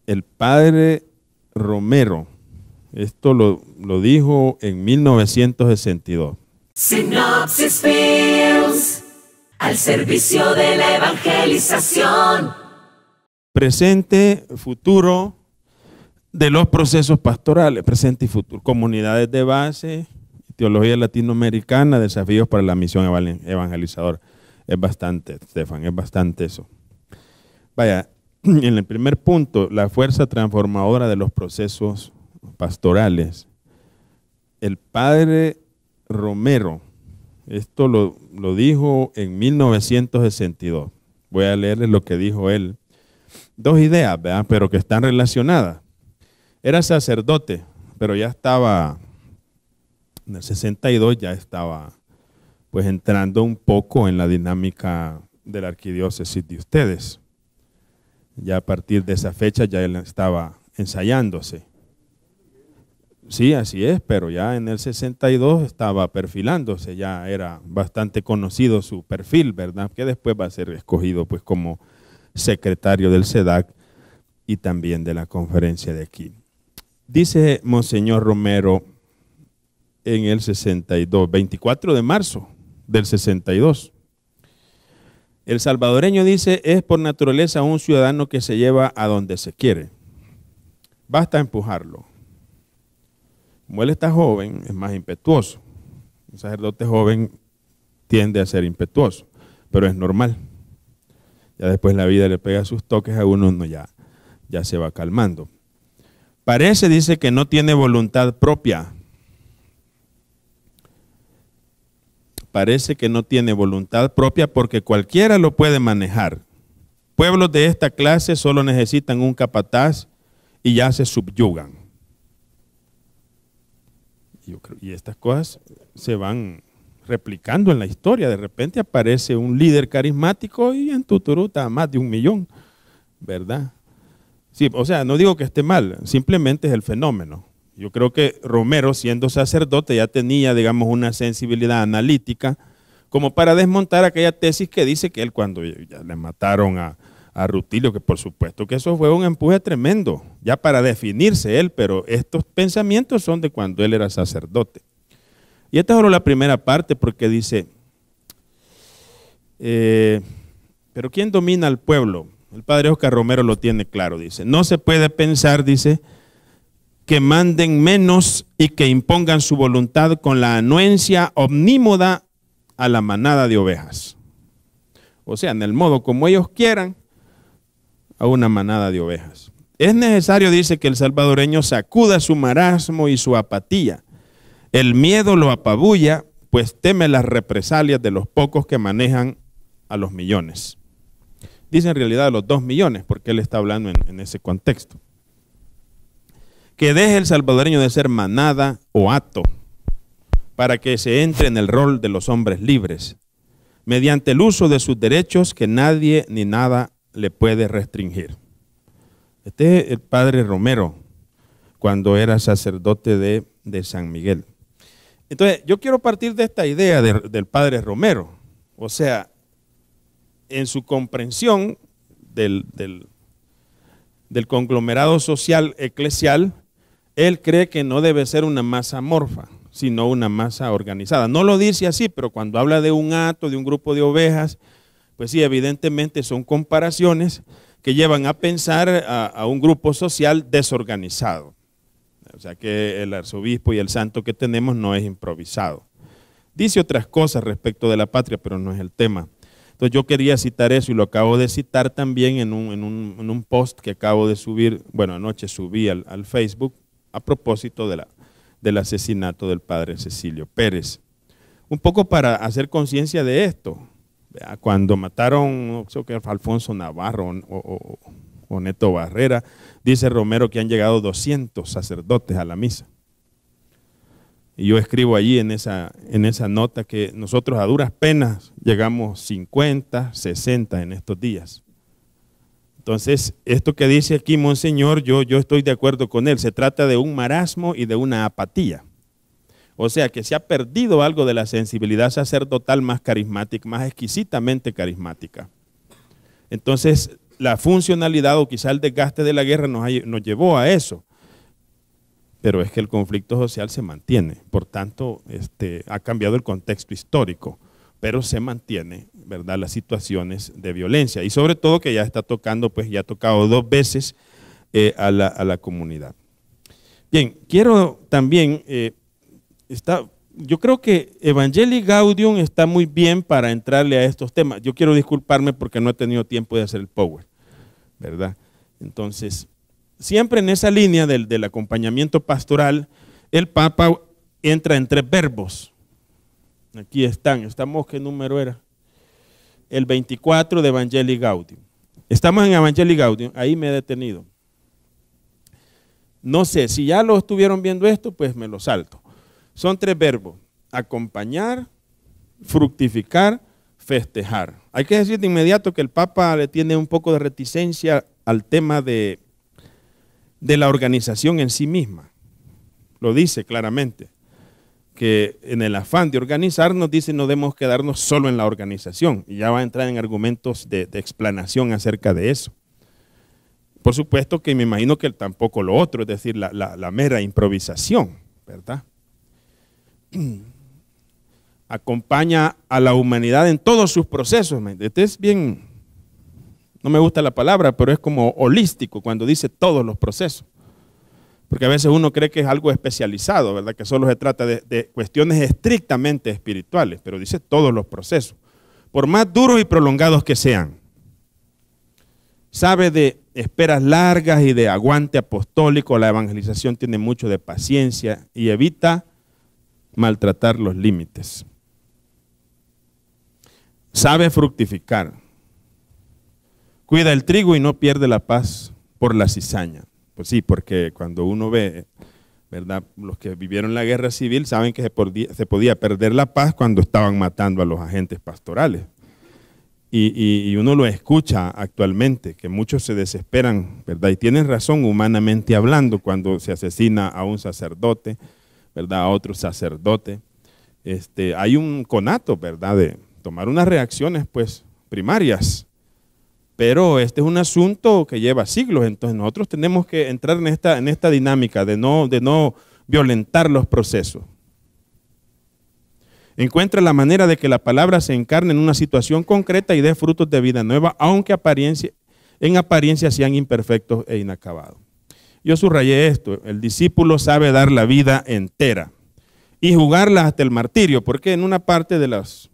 el padre Romero, esto lo dijo en 1962. Sinopsis Films, al servicio de la evangelización. Presente, futuro de los procesos pastorales, presente y futuro, comunidades de base, teología latinoamericana, desafíos para la misión evangelizadora. Es bastante, Estefan, es bastante eso. Vaya, en el primer punto, la fuerza transformadora de los procesos pastorales. El padre Romero, esto lo dijo en 1962. Voy a leerles lo que dijo él. Dos ideas, ¿verdad? Pero que están relacionadas. Era sacerdote, pero ya estaba, en el 62 ya estaba pues entrando un poco en la dinámica de la arquidiócesis de ustedes. Ya a partir de esa fecha ya él estaba ensayándose. Sí, así es, pero ya en el 62 estaba perfilándose, ya era bastante conocido su perfil, ¿verdad? Que después va a ser escogido pues como secretario del SEDAC y también de la conferencia de aquí. Dice Monseñor Romero en el 62, 24 de marzo del 62. El salvadoreño dice, es por naturaleza un ciudadano que se lleva a donde se quiere. Basta empujarlo. Como él está joven, es más impetuoso. Un sacerdote joven tiende a ser impetuoso, pero es normal. Ya después la vida le pega sus toques a uno, no, ya se va calmando. Parece, dice, que no tiene voluntad propia. Parece que no tiene voluntad propia porque cualquiera lo puede manejar. Pueblos de esta clase solo necesitan un capataz y ya se subyugan. Y estas cosas se van replicando en la historia. De repente aparece un líder carismático y en Tuturuta más de 1 millón, ¿verdad? Sí, o sea, no digo que esté mal, simplemente es el fenómeno. Yo creo que Romero, siendo sacerdote, ya tenía, digamos, una sensibilidad analítica como para desmontar aquella tesis que dice que él cuando ya le mataron a Rutilio, que por supuesto que eso fue un empuje tremendo, ya para definirse él, pero estos pensamientos son de cuando él era sacerdote. Y esta es solo la primera parte porque dice, pero ¿quién domina al pueblo? El padre Oscar Romero lo tiene claro, dice, no se puede pensar, dice, que manden menos y que impongan su voluntad con la anuencia omnímoda a la manada de ovejas. O sea, en el modo como ellos quieran, a una manada de ovejas. Es necesario, dice, que el salvadoreño sacuda su marasmo y su apatía. El miedo lo apabulla, pues teme las represalias de los pocos que manejan a los millones. Dice en realidad a los 2 millones, porque él está hablando en ese contexto. Que deje el salvadoreño de ser manada o hato, para que se entre en el rol de los hombres libres, mediante el uso de sus derechos que nadie ni nada le puede restringir. Este es el padre Romero, cuando era sacerdote de San Miguel. Entonces, yo quiero partir de esta idea del padre Romero, o sea, en su comprensión del conglomerado social eclesial, él cree que no debe ser una masa amorfa, sino una masa organizada. No lo dice así, pero cuando habla de un hato, de un grupo de ovejas, pues sí, evidentemente son comparaciones que llevan a pensar a un grupo social desorganizado. O sea que el arzobispo y el santo que tenemos no es improvisado. Dice otras cosas respecto de la patria, pero no es el tema. Entonces yo quería citar eso y lo acabo de citar también en un post que acabo de subir, bueno, anoche subí al Facebook a propósito del asesinato del padre Cecilio Pérez. Un poco para hacer conciencia de esto. Cuando mataron, creo que fue Alfonso Navarro o Neto Barrera, dice Romero que han llegado 200 sacerdotes a la misa. Y yo escribo allí en esa nota que nosotros a duras penas llegamos 50, 60 en estos días. Entonces, esto que dice aquí Monseñor, yo estoy de acuerdo con él. Se trata de un marasmo y de una apatía. O sea, que se ha perdido algo de la sensibilidad sacerdotal más carismática, más exquisitamente carismática. Entonces, la funcionalidad o quizá el desgaste de la guerra nos llevó a eso. Pero es que el conflicto social se mantiene, por tanto ha cambiado el contexto histórico, pero se mantiene, ¿verdad?, las situaciones de violencia y sobre todo que ya está tocando, pues ya ha tocado 2 veces a la comunidad. Bien, quiero también, yo creo que Evangelii Gaudium está muy bien para entrarle a estos temas. Yo quiero disculparme porque no he tenido tiempo de hacer el power, ¿verdad? Entonces, siempre en esa línea del acompañamiento pastoral, el Papa entra en 3 verbos. Aquí estamos, ¿qué número era? El 24 de Evangelii Gaudium. Estamos en Evangelii Gaudium, ahí me he detenido. No sé, si ya lo estuvieron viendo esto, pues me lo salto. Son 3 verbos: acompañar, fructificar, festejar. Hay que decir de inmediato que el Papa le tiene un poco de reticencia al tema de la organización en sí misma. Lo dice claramente, que en el afán de organizarnos, dice, no debemos quedarnos solo en la organización. Y ya va a entrar en argumentos de explanación acerca de eso. Por supuesto que me imagino que tampoco lo otro, es decir, la mera improvisación, ¿verdad? Acompaña a la humanidad en todos sus procesos. Este es bien, no me gusta la palabra, pero es como holístico cuando dice todos los procesos. Porque a veces uno cree que es algo especializado, ¿verdad? Que solo se trata de cuestiones estrictamente espirituales, pero dice todos los procesos, por más duros y prolongados que sean. Sabe de esperas largas y de aguante apostólico. La evangelización tiene mucho de paciencia y evita maltratar los límites. Sabe fructificar. Cuida el trigo y no pierde la paz por la cizaña. Pues sí, porque cuando uno ve, ¿verdad?, los que vivieron la guerra civil saben que se podía perder la paz cuando estaban matando a los agentes pastorales. Y uno lo escucha actualmente, que muchos se desesperan, ¿verdad? Y tienen razón humanamente hablando cuando se asesina a un sacerdote, ¿verdad?, a otro sacerdote. Hay un conato, ¿verdad?, de tomar unas reacciones, pues, primarias. Pero este es un asunto que lleva siglos, entonces nosotros tenemos que entrar en esta dinámica de no violentar los procesos. Encuentra la manera de que la palabra se encarne en una situación concreta y dé frutos de vida nueva, aunque en apariencia sean imperfectos e inacabados. Yo subrayé esto: el discípulo sabe dar la vida entera y jugarla hasta el martirio, porque en una parte de las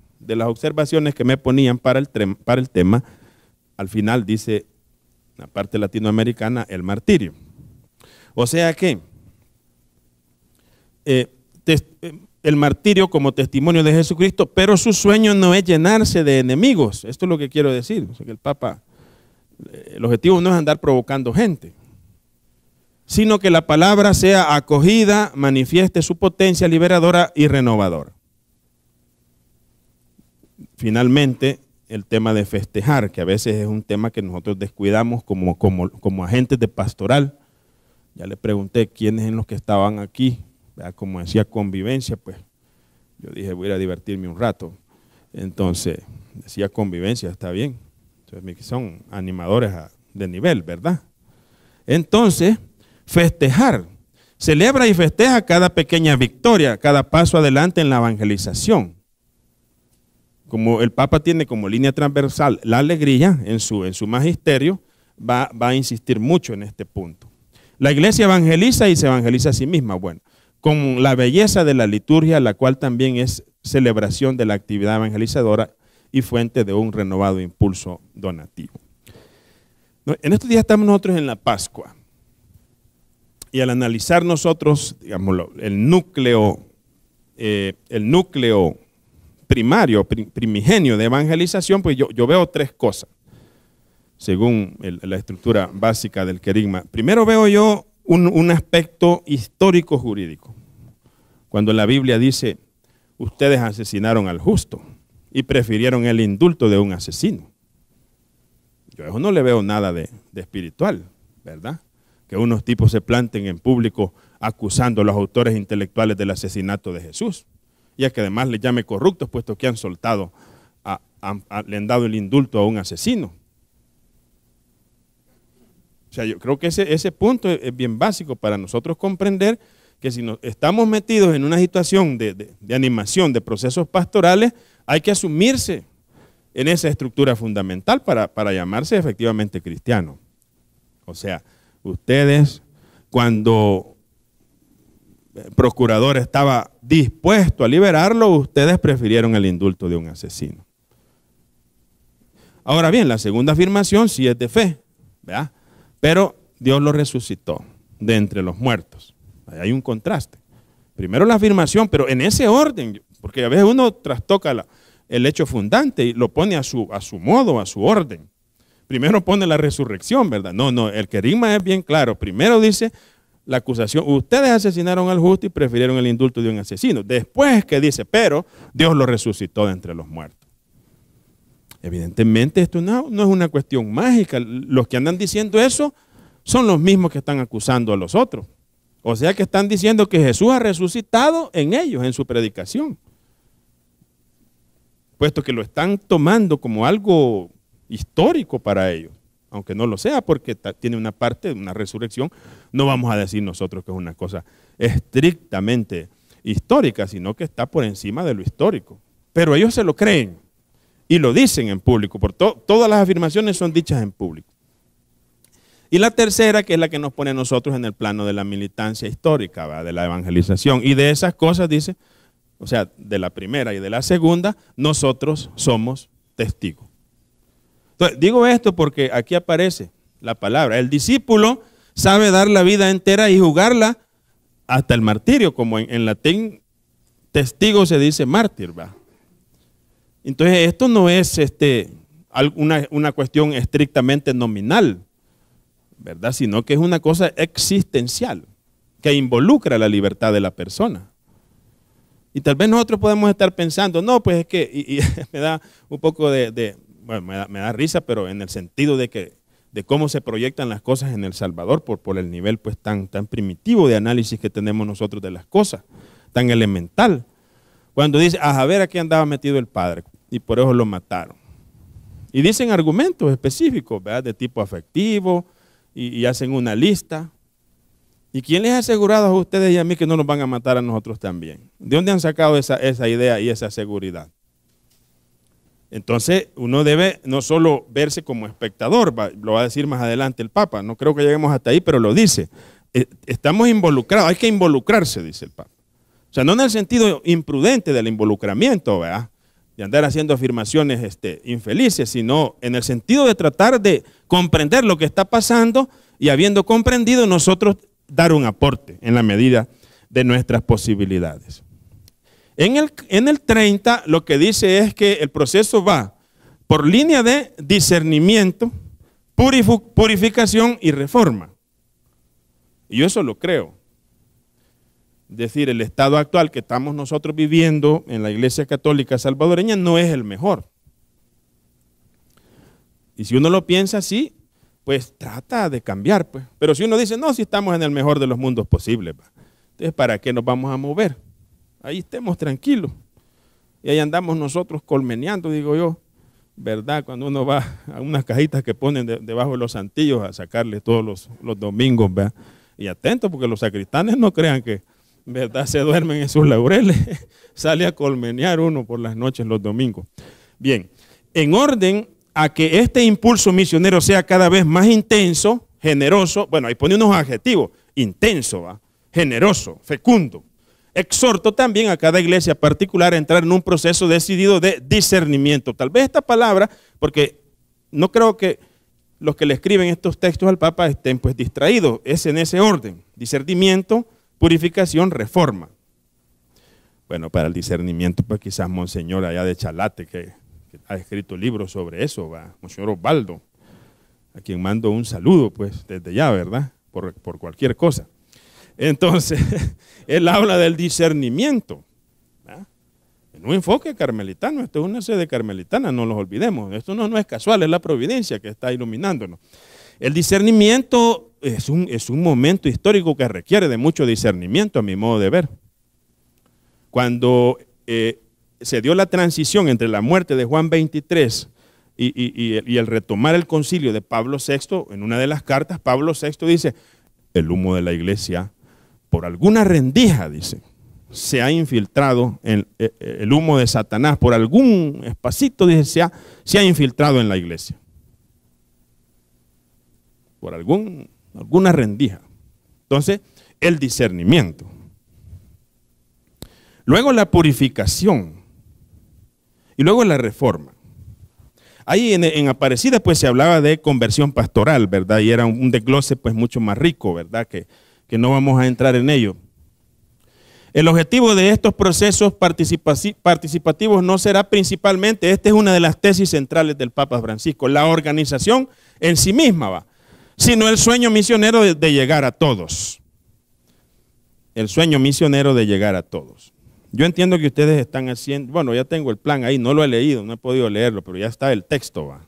observaciones que me ponían para el tema, al final dice, la parte latinoamericana, el martirio. O sea que el martirio como testimonio de Jesucristo, pero su sueño no es llenarse de enemigos. Esto es lo que quiero decir. O sea, que el Papa, el objetivo no es andar provocando gente, sino que la palabra sea acogida, manifieste su potencia liberadora y renovadora. Finalmente, el tema de festejar, que a veces es un tema que nosotros descuidamos como agentes de pastoral. Ya le pregunté quiénes en los que estaban aquí, ¿verdad? Como decía convivencia, pues yo dije voy a ir a divertirme un rato. Entonces decía convivencia, está bien. Entonces son animadores de nivel, ¿verdad? Entonces, festejar. Celebra y festeja cada pequeña victoria, cada paso adelante en la evangelización. Como el Papa tiene como línea transversal la alegría en su magisterio, va a insistir mucho en este punto. La iglesia evangeliza y se evangeliza a sí misma, bueno, con la belleza de la liturgia, la cual también es celebración de la actividad evangelizadora y fuente de un renovado impulso donativo. En estos días estamos nosotros en la Pascua, y al analizar nosotros, digamos, el núcleo primario, primigenio de evangelización, pues yo veo 3 cosas, según la estructura básica del querigma. Primero veo yo un aspecto histórico jurídico. Cuando la Biblia dice, ustedes asesinaron al justo y prefirieron el indulto de un asesino. Yo a eso no le veo nada de espiritual, ¿verdad? Que unos tipos se planten en público acusando a los autores intelectuales del asesinato de Jesús. Y a que además le llame corruptos, puesto que han soltado, le han dado el indulto a un asesino. O sea, yo creo que ese punto es bien básico para nosotros comprender que si estamos metidos en una situación de animación de procesos pastorales, hay que asumirse en esa estructura fundamental para llamarse efectivamente cristiano. O sea, ustedes, cuando el procurador estaba dispuesto a liberarlo, ustedes prefirieron el indulto de un asesino. Ahora bien, la segunda afirmación sí es de fe, ¿verdad? Pero Dios lo resucitó de entre los muertos. Hay un contraste. Primero la afirmación, pero en ese orden, porque a veces uno trastoca el hecho fundante y lo pone a su modo, a su orden. Primero pone la resurrección, ¿verdad? No, el querigma es bien claro. Primero dice la acusación, ustedes asesinaron al justo y prefirieron el indulto de un asesino. Después es que dice, pero Dios lo resucitó de entre los muertos. Evidentemente esto no es una cuestión mágica. Los que andan diciendo eso son los mismos que están acusando a los otros. O sea que están diciendo que Jesús ha resucitado en ellos, en su predicación. Puesto que lo están tomando como algo histórico para ellos. Aunque no lo sea porque tiene una parte de una resurrección, no vamos a decir nosotros que es una cosa estrictamente histórica, sino que está por encima de lo histórico. Pero ellos se lo creen. Y lo dicen en público, todas las afirmaciones son dichas en público. Y la tercera, que es la que nos pone a nosotros en el plano de la militancia histórica, ¿va? De la evangelización. Y de esas cosas dice, o sea, de la primera y de la segunda, nosotros somos testigos. Entonces, digo esto porque aquí aparece la palabra. El discípulo sabe dar la vida entera y jugarla hasta el martirio, como en latín, testigo se dice mártir, ¿va? Entonces, esto no es una cuestión estrictamente nominal, ¿verdad? Sino que es una cosa existencial, que involucra la libertad de la persona. Y tal vez nosotros podemos estar pensando, no, pues es que, y me da un poco bueno, me da risa, pero en el sentido de cómo se proyectan las cosas en El Salvador por el nivel pues tan primitivo de análisis que tenemos nosotros de las cosas, tan elemental. Cuando dice, a ver, aquí andaba metido el padre y por eso lo mataron. Y dicen argumentos específicos, ¿verdad? De tipo afectivo y hacen una lista. ¿Y quién les ha asegurado a ustedes y a mí que no nos van a matar a nosotros también? ¿De dónde han sacado esa idea y esa seguridad? Entonces uno debe no solo verse como espectador, lo va a decir más adelante el Papa, no creo que lleguemos hasta ahí, pero lo dice. Estamos involucrados, hay que involucrarse, dice el Papa. O sea, no en el sentido imprudente del involucramiento, ¿verdad? De andar haciendo afirmaciones infelices, sino en el sentido de tratar de comprender lo que está pasando y habiendo comprendido nosotros dar un aporte en la medida de nuestras posibilidades. En el 30 lo que dice es que el proceso va por línea de discernimiento, purificación y reforma. Y yo eso lo creo. Es decir, el estado actual que estamos nosotros viviendo en la Iglesia Católica Salvadoreña no es el mejor. Y si uno lo piensa así, pues trata de cambiar, pues. Pero si uno dice, no, si estamos en el mejor de los mundos posibles, entonces ¿para qué nos vamos a mover? Ahí estemos tranquilos. Y ahí andamos nosotros colmeneando, digo yo, ¿verdad? Cuando uno va a unas cajitas que ponen debajo de los santillos a sacarle todos los domingos, ¿verdad? Y atento, porque los sacristanes no crean que, ¿verdad?, se duermen en sus laureles. Sale a colmenear uno por las noches los domingos. Bien, en orden a que este impulso misionero sea cada vez más intenso, generoso, bueno, ahí pone unos adjetivos, intenso, ¿va? Generoso, fecundo. Exhorto también a cada iglesia particular a entrar en un proceso decidido de discernimiento. Tal vez esta palabra, porque no creo que los que le escriben estos textos al Papa estén pues distraídos, es en ese orden, discernimiento, purificación, reforma. Bueno, para el discernimiento, pues quizás Monseñor allá de Chalate, que ha escrito libros sobre eso, ¿va? Monseñor Osvaldo, a quien mando un saludo, pues, desde ya, ¿verdad? Por cualquier cosa. Entonces, él habla del discernimiento, ¿verdad? En un enfoque carmelitano, esto es una sede carmelitana, no los olvidemos, esto no es casual, es la providencia que está iluminándonos. El discernimiento es un momento histórico que requiere de mucho discernimiento, a mi modo de ver. Cuando se dio la transición entre la muerte de Juan 23 y el retomar el concilio de Pablo VI, en una de las cartas, Pablo VI dice, el humo de la iglesia, por alguna rendija, dice, se ha infiltrado, el humo de Satanás, por algún espacito, dice, se ha infiltrado en la iglesia. Por alguna rendija. Entonces, el discernimiento. Luego la purificación. Y luego la reforma. Ahí en Aparecida pues se hablaba de conversión pastoral, ¿verdad? Y era un desglose pues mucho más rico, ¿verdad? Que no vamos a entrar en ello. El objetivo de estos procesos participativos no será principalmente, esta es una de las tesis centrales del Papa Francisco, la organización en sí misma, ¿va?, sino el sueño misionero de llegar a todos. El sueño misionero de llegar a todos. Yo entiendo que ustedes están haciendo, bueno, ya tengo el plan ahí, no lo he leído, no he podido leerlo, pero ya está el texto, ¿va?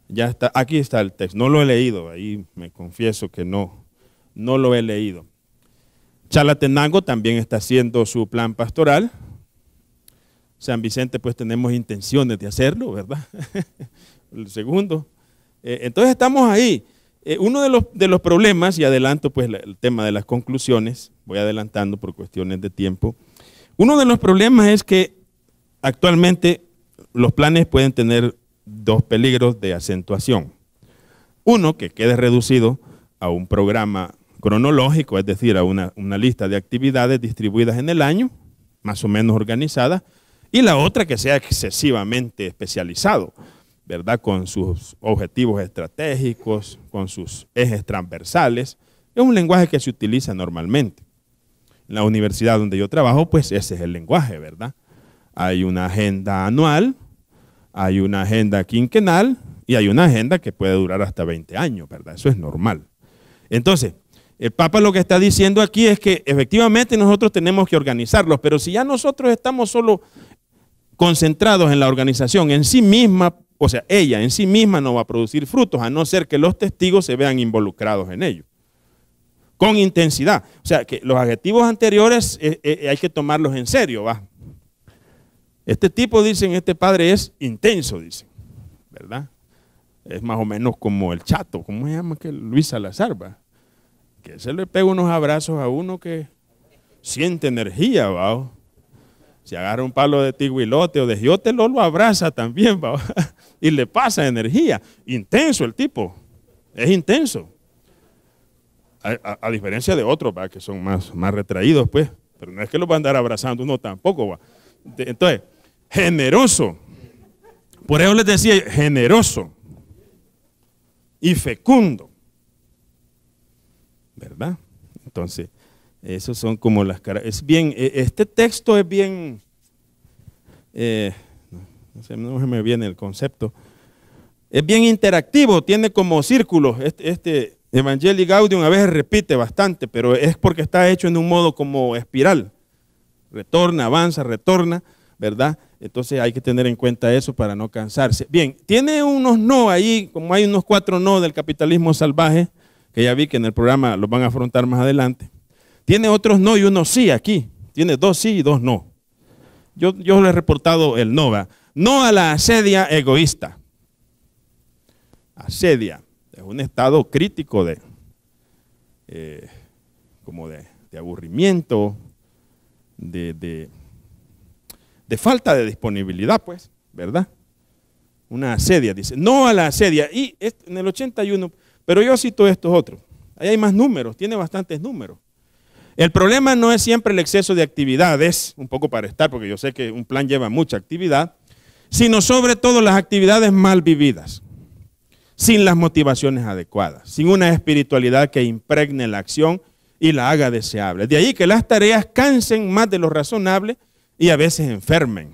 Ya está, aquí está el texto, no lo he leído, ahí me confieso que no lo he leído. Chalatenango también está haciendo su plan pastoral. San Vicente pues tenemos intenciones de hacerlo, ¿verdad? El segundo. Entonces estamos ahí. Uno de los problemas, y adelanto pues el tema de las conclusiones, voy adelantando por cuestiones de tiempo. Uno de los problemas es que actualmente los planes pueden tener dos peligros de acentuación. Uno, que quede reducido a un programa cronológico, es decir, a una lista de actividades distribuidas en el año, más o menos organizadas, y la otra que sea excesivamente especializado, ¿verdad? Con sus objetivos estratégicos, con sus ejes transversales. Es un lenguaje que se utiliza normalmente. En la universidad donde yo trabajo, pues ese es el lenguaje, ¿verdad? Hay una agenda anual, hay una agenda quinquenal y hay una agenda que puede durar hasta 20 años, ¿verdad? Eso es normal. Entonces, el Papa lo que está diciendo aquí es que efectivamente nosotros tenemos que organizarlos, pero si ya nosotros estamos solo concentrados en la organización en sí misma, o sea, ella en sí misma no va a producir frutos, a no ser que los testigos se vean involucrados en ello, con intensidad. O sea, que los adjetivos anteriores hay que tomarlos en serio, ¿va? Este tipo, dicen, este padre es intenso, dicen, ¿verdad? Es más o menos como el chato, ¿cómo se llama? Que Luis Salazar, ¿va? Que se le pega unos abrazos a uno que siente energía, ¿va? Si agarra un palo de tiguilote o de giote, lo abraza también, ¿va? Y le pasa energía. Intenso el tipo, es intenso. A diferencia de otros, ¿va?, que son más retraídos, pues. Pero no es que los va a andar abrazando uno tampoco, ¿va? Entonces, generoso. Por eso les decía, generoso y fecundo, ¿verdad? Entonces, esos son como las caras. Es bien, este texto es bien, no se me viene el concepto, es bien interactivo, tiene como círculos. Este Evangelii Gaudium a veces repite bastante, pero es porque está hecho en un modo como espiral. Retorna, avanza, retorna, ¿verdad? Entonces hay que tener en cuenta eso para no cansarse. Bien, tiene unos no ahí, como hay unos 4 no del capitalismo salvaje, que ya vi que en el programa los van a afrontar más adelante. Tiene otros no y uno sí aquí. Tiene 2 sí y 2 no. Yo le he reportado el no, ¿va? No a la asedia egoísta. Asedia es un estado crítico de aburrimiento, de falta de disponibilidad, pues, ¿verdad? Una asedia, dice. No a la asedia. Y en el 81, pero yo cito estos otros. Ahí hay más números, tiene bastantes números. El problema no es siempre el exceso de actividades, un poco para estar, porque yo sé que un plan lleva mucha actividad, sino sobre todo las actividades mal vividas, sin las motivaciones adecuadas, sin una espiritualidad que impregne la acción y la haga deseable. De ahí que las tareas cansen más de lo razonable y a veces enfermen.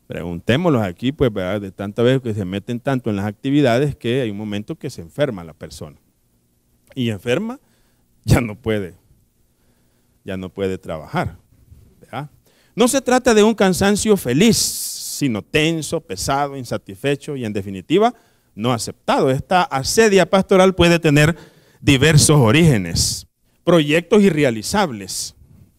Preguntémoslos aquí, pues, ¿verdad?, de tantas veces que se meten tanto en las actividades que hay un momento que se enferma la persona. Y enferma, ya no puede trabajar, ¿verdad? No se trata de un cansancio feliz, sino tenso, pesado, insatisfecho y en definitiva no aceptado. Esta asedia pastoral puede tener diversos orígenes, proyectos irrealizables,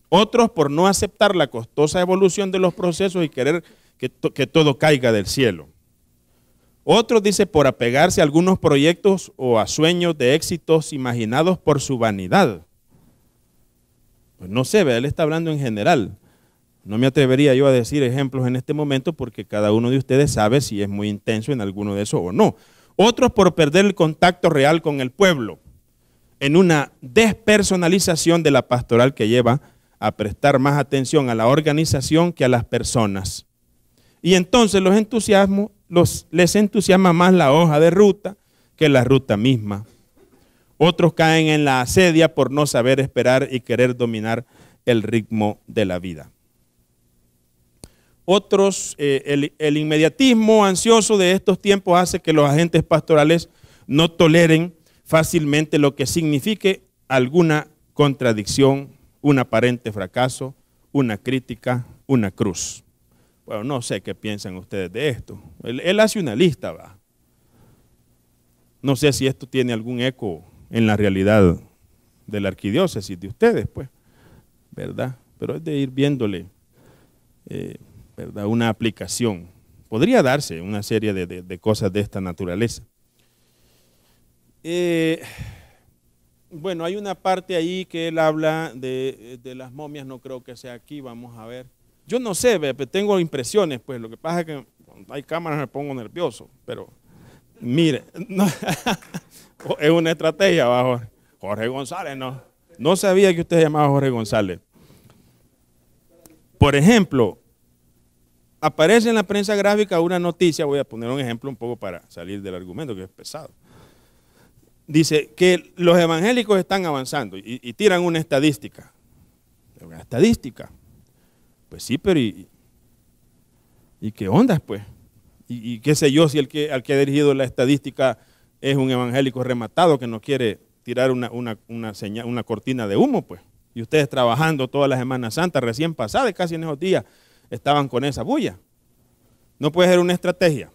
otros por no aceptar la costosa evolución de los procesos y querer que todo caiga del cielo. Otros, dice, por apegarse a algunos proyectos o a sueños de éxitos imaginados por su vanidad. Pues no sé, él está hablando en general. No me atrevería yo a decir ejemplos en este momento porque cada uno de ustedes sabe si es muy intenso en alguno de esos o no. Otros por perder el contacto real con el pueblo, en una despersonalización de la pastoral que lleva a prestar más atención a la organización que a las personas. Y entonces les entusiasma más la hoja de ruta que la ruta misma. Otros caen en la asedia por no saber esperar y querer dominar el ritmo de la vida. Otros, el inmediatismo ansioso de estos tiempos hace que los agentes pastorales no toleren fácilmente lo que signifique alguna contradicción, un aparente fracaso, una crítica, una cruz. Bueno, no sé qué piensan ustedes de esto. Él hace una lista, ¿va? No sé si esto tiene algún eco en la realidad de la arquidiócesis de ustedes, pues, ¿verdad? Pero es de ir viéndole, ¿verdad? Una aplicación. Podría darse una serie de cosas de esta naturaleza. Bueno, hay una parte ahí que él habla de las momias, no creo que sea aquí, vamos a ver. Yo no sé, tengo impresiones, pues lo que pasa es que cuando hay cámaras me pongo nervioso, pero mire, no, es una estrategia, ¿va? Jorge González, no sabía que usted se llamaba Jorge González. Por ejemplo, aparece en la prensa gráfica una noticia, voy a poner un ejemplo un poco para salir del argumento que es pesado. Dice que los evangélicos están avanzando y tiran una estadística. Una estadística. Pues sí, pero ¿y qué onda, pues? Y qué sé yo si al que ha dirigido la estadística es un evangélico rematado que no quiere tirar una cortina de humo, pues. Y ustedes trabajando toda la Semana Santa recién pasada, casi en esos días, estaban con esa bulla. No puede ser una estrategia.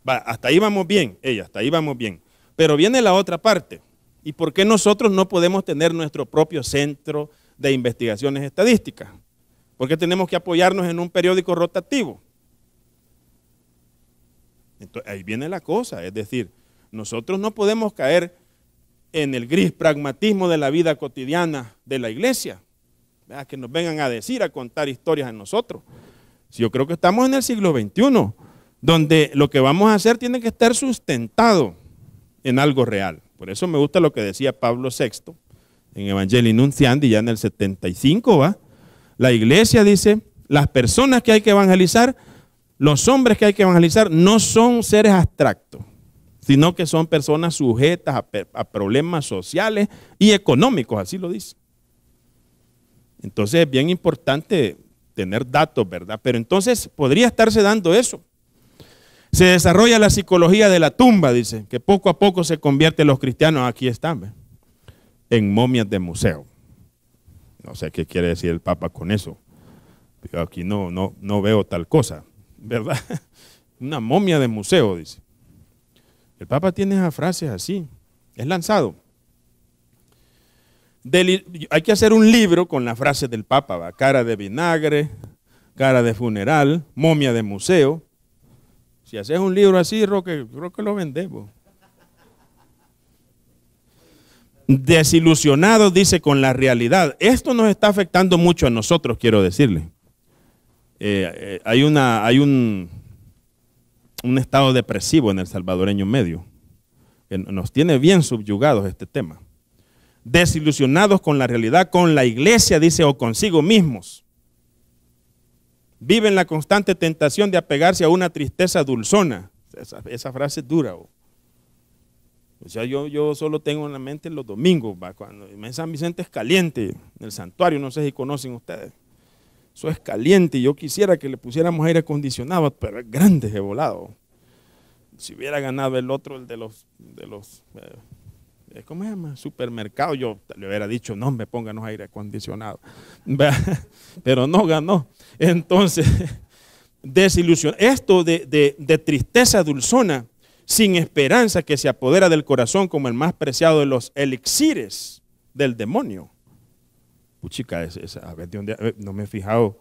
Va, hasta ahí vamos bien, hasta ahí vamos bien. Pero viene la otra parte. ¿Y por qué nosotros no podemos tener nuestro propio centro de investigaciones estadísticas? ¿Por qué tenemos que apoyarnos en un periódico rotativo? Entonces, ahí viene la cosa, es decir, nosotros no podemos caer en el gris pragmatismo de la vida cotidiana de la iglesia, ¿verdad? Que nos vengan a decir, a contar historias a nosotros. Yo creo que estamos en el siglo XXI, donde lo que vamos a hacer tiene que estar sustentado en algo real. Por eso me gusta lo que decía Pablo VI en Evangelii Nuntiandi, ya en el 75, ¿va? La iglesia dice, las personas que hay que evangelizar, los hombres que hay que evangelizar, no son seres abstractos, sino que son personas sujetas a problemas sociales y económicos, así lo dice. Entonces es bien importante tener datos, ¿verdad? Pero entonces podría estarse dando eso. Se desarrolla la psicología de la tumba, dice, que poco a poco se convierte los cristianos, aquí están, ¿ve?, en momias de museo. No sé qué quiere decir el Papa con eso. Yo aquí no veo tal cosa, ¿verdad? Una momia de museo, dice. El Papa tiene esas frases así, es lanzado. Hay que hacer un libro con las frases del Papa, ¿va? Cara de vinagre, cara de funeral, momia de museo. Si haces un libro así, Roque, creo que lo vendemos. Desilusionados, dice, con la realidad. Esto nos está afectando mucho a nosotros, quiero decirle. Hay un estado depresivo en el salvadoreño medio, que nos tiene bien subyugados este tema. Desilusionados con la realidad, con la iglesia, dice, o consigo mismos. Viven la constante tentación de apegarse a una tristeza dulzona. Esa frase es dura. O sea, yo solo tengo en la mente los domingos, ¿va? Cuando en San Vicente es caliente, en el santuario, no sé si conocen ustedes. Eso es caliente y yo quisiera que le pusiéramos aire acondicionado, pero es grande ese volado. Si hubiera ganado el otro, el de los ¿cómo se llama? Supermercados, yo le hubiera dicho, no, me pónganos aire acondicionado. Pero no ganó. Entonces, desilusión. Esto de tristeza dulzona, sin esperanza, que se apodera del corazón como el más preciado de los elixires del demonio. Puchica, a ver, no me he fijado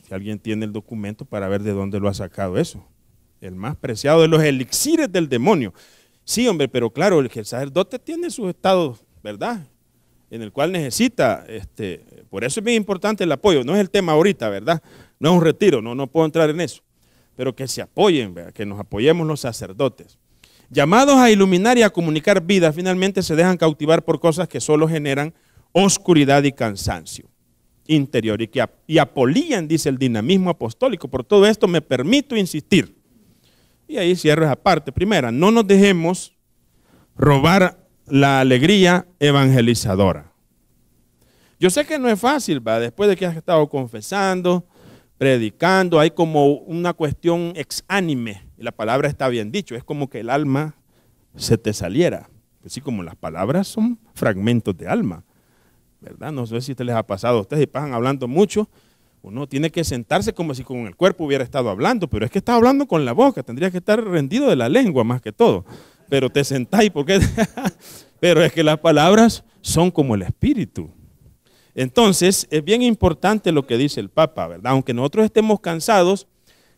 si alguien tiene el documento para ver de dónde lo ha sacado eso. el más preciado de los elixires del demonio. Sí, hombre, pero claro, el sacerdote tiene sus estados, ¿verdad?, en el cual necesita, por eso es bien importante el apoyo. No es el tema ahorita, ¿verdad? No es un retiro, no puedo entrar en eso. Pero que se apoyen, ¿verdad?, que nos apoyemos los sacerdotes. Llamados a iluminar y a comunicar vida, finalmente se dejan cautivar por cosas que solo generan oscuridad y cansancio interior y apolían, dice, el dinamismo apostólico. Por todo esto me permito insistir. Y ahí cierro esa parte. Primera, no nos dejemos robar la alegría evangelizadora. Yo sé que no es fácil, ¿va? Después de que has estado confesando, predicando, hay como una cuestión exánime, y la palabra está bien dicho, es como que el alma se te saliera. Así como las palabras son fragmentos de alma, ¿verdad? No sé si te les ha pasado a ustedes y pasan hablando mucho. Uno tiene que sentarse como si con el cuerpo hubiera estado hablando, pero es que está hablando con la boca, tendría que estar rendido de la lengua más que todo. Pero te sentáis, porque pero es que las palabras son como el espíritu. Entonces, es bien importante lo que dice el Papa, ¿verdad? Aunque nosotros estemos cansados,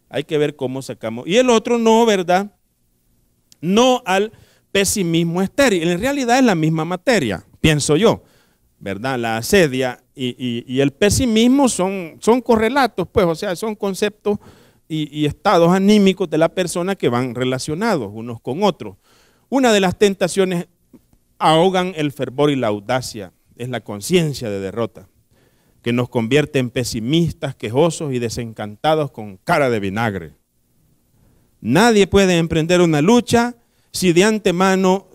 hay que ver cómo sacamos. Y el otro no, ¿verdad? No al pesimismo estéril. En realidad es la misma materia, pienso yo, ¿verdad? La asedia y el pesimismo son correlatos, pues, o sea, son conceptos y estados anímicos de la persona que van relacionados unos con otros. Una de las tentaciones ahogan el fervor y la audacia, es la conciencia de derrota, que nos convierte en pesimistas, quejosos y desencantados con cara de vinagre. Nadie puede emprender una lucha si de antemano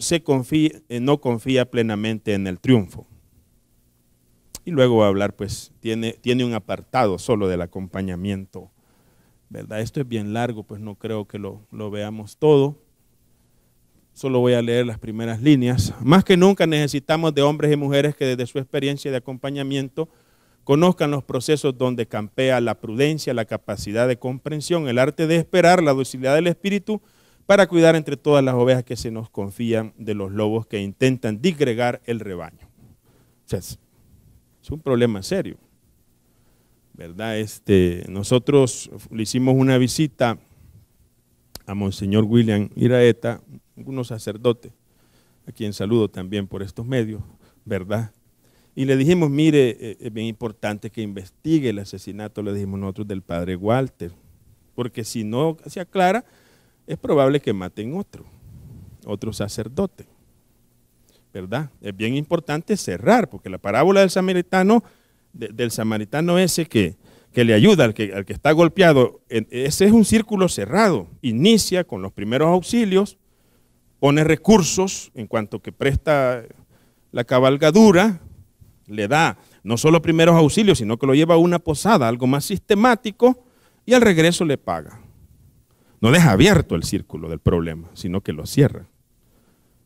no confía plenamente en el triunfo. Y luego va a hablar, pues, tiene un apartado solo del acompañamiento, ¿verdad? Esto es bien largo, pues no creo que lo veamos todo. Solo voy a leer las primeras líneas. Más que nunca necesitamos de hombres y mujeres que desde su experiencia de acompañamiento conozcan los procesos donde campea la prudencia, la capacidad de comprensión, el arte de esperar, la docilidad del espíritu para cuidar entre todas las ovejas que se nos confían de los lobos que intentan disgregar el rebaño. O sea, es un problema serio, ¿verdad? Nosotros le hicimos una visita a Monseñor William Iraeta, algunos sacerdotes, a quien saludo también por estos medios, ¿verdad? Y le dijimos, mire, es bien importante que investigue el asesinato, le dijimos nosotros, del padre Walter, porque si no se aclara, es probable que maten otro sacerdote, ¿verdad? Es bien importante cerrar, porque la parábola del samaritano ese que le ayuda al que está golpeado, ese es un círculo cerrado. Inicia con los primeros auxilios, pone recursos en cuanto que presta la cabalgadura, le da no solo primeros auxilios, sino que lo lleva a una posada, algo más sistemático, y al regreso le paga. No deja abierto el círculo del problema, sino que lo cierra.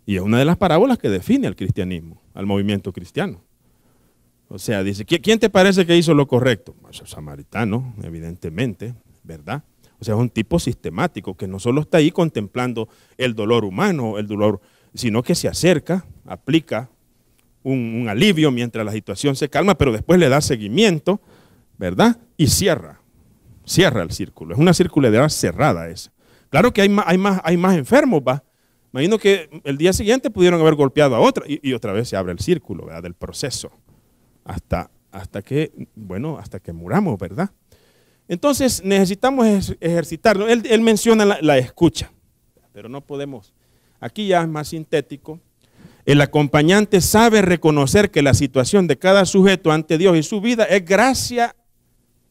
Y es una de las parábolas que define al cristianismo, al movimiento cristiano. O sea, dice, ¿quién te parece que hizo lo correcto? Pues el samaritano, evidentemente, ¿verdad? O sea, es un tipo sistemático que no solo está ahí contemplando el dolor humano, sino que se acerca, aplica un alivio mientras la situación se calma, pero después le da seguimiento, ¿verdad? Y cierra el círculo. Es una circularidad cerrada esa. Claro que hay más enfermos, ¿va? Imagino que el día siguiente pudieron haber golpeado a otra y otra vez se abre el círculo, ¿verdad?, del proceso. Hasta que muramos, ¿verdad? Entonces necesitamos ejercitarlo. Él menciona la escucha, pero no podemos. Aquí ya es más sintético. El acompañante sabe reconocer que la situación de cada sujeto ante Dios y su vida es gracia.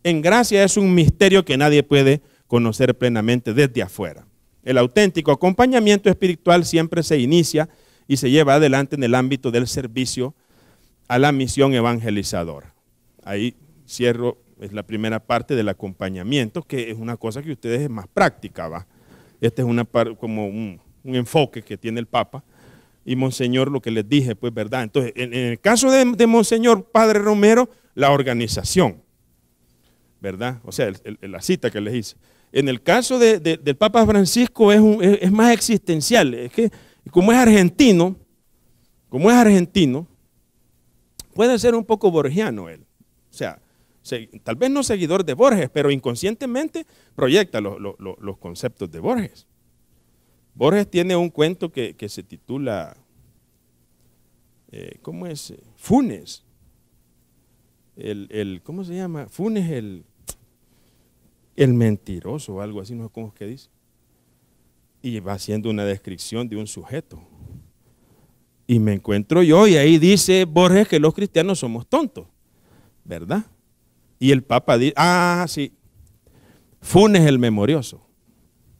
En gracia es un misterio que nadie puede conocer plenamente desde afuera. El auténtico acompañamiento espiritual siempre se inicia y se lleva adelante en el ámbito del servicio a la misión evangelizadora. Ahí cierro, es la primera parte del acompañamiento, que es una cosa que ustedes es más práctica, ¿va? Este es como un enfoque que tiene el Papa y Monseñor, lo que les dije, pues, ¿verdad? Entonces, en el caso de Monseñor Padre Romero, la organización, ¿verdad? O sea, la cita que les hice. En el caso del Papa Francisco es más existencial, es que como es argentino, puede ser un poco borgiano él. O sea, tal vez no seguidor de Borges, pero inconscientemente proyecta los conceptos de Borges. Borges tiene un cuento que se titula, ¿cómo es? Funes. ¿Cómo se llama? Funes el mentiroso o algo así, no sé cómo es que dice. Y va haciendo una descripción de un sujeto. Y me encuentro yo y ahí dice Borges que los cristianos somos tontos, ¿verdad? Y el Papa dice, sí, Funes el memorioso.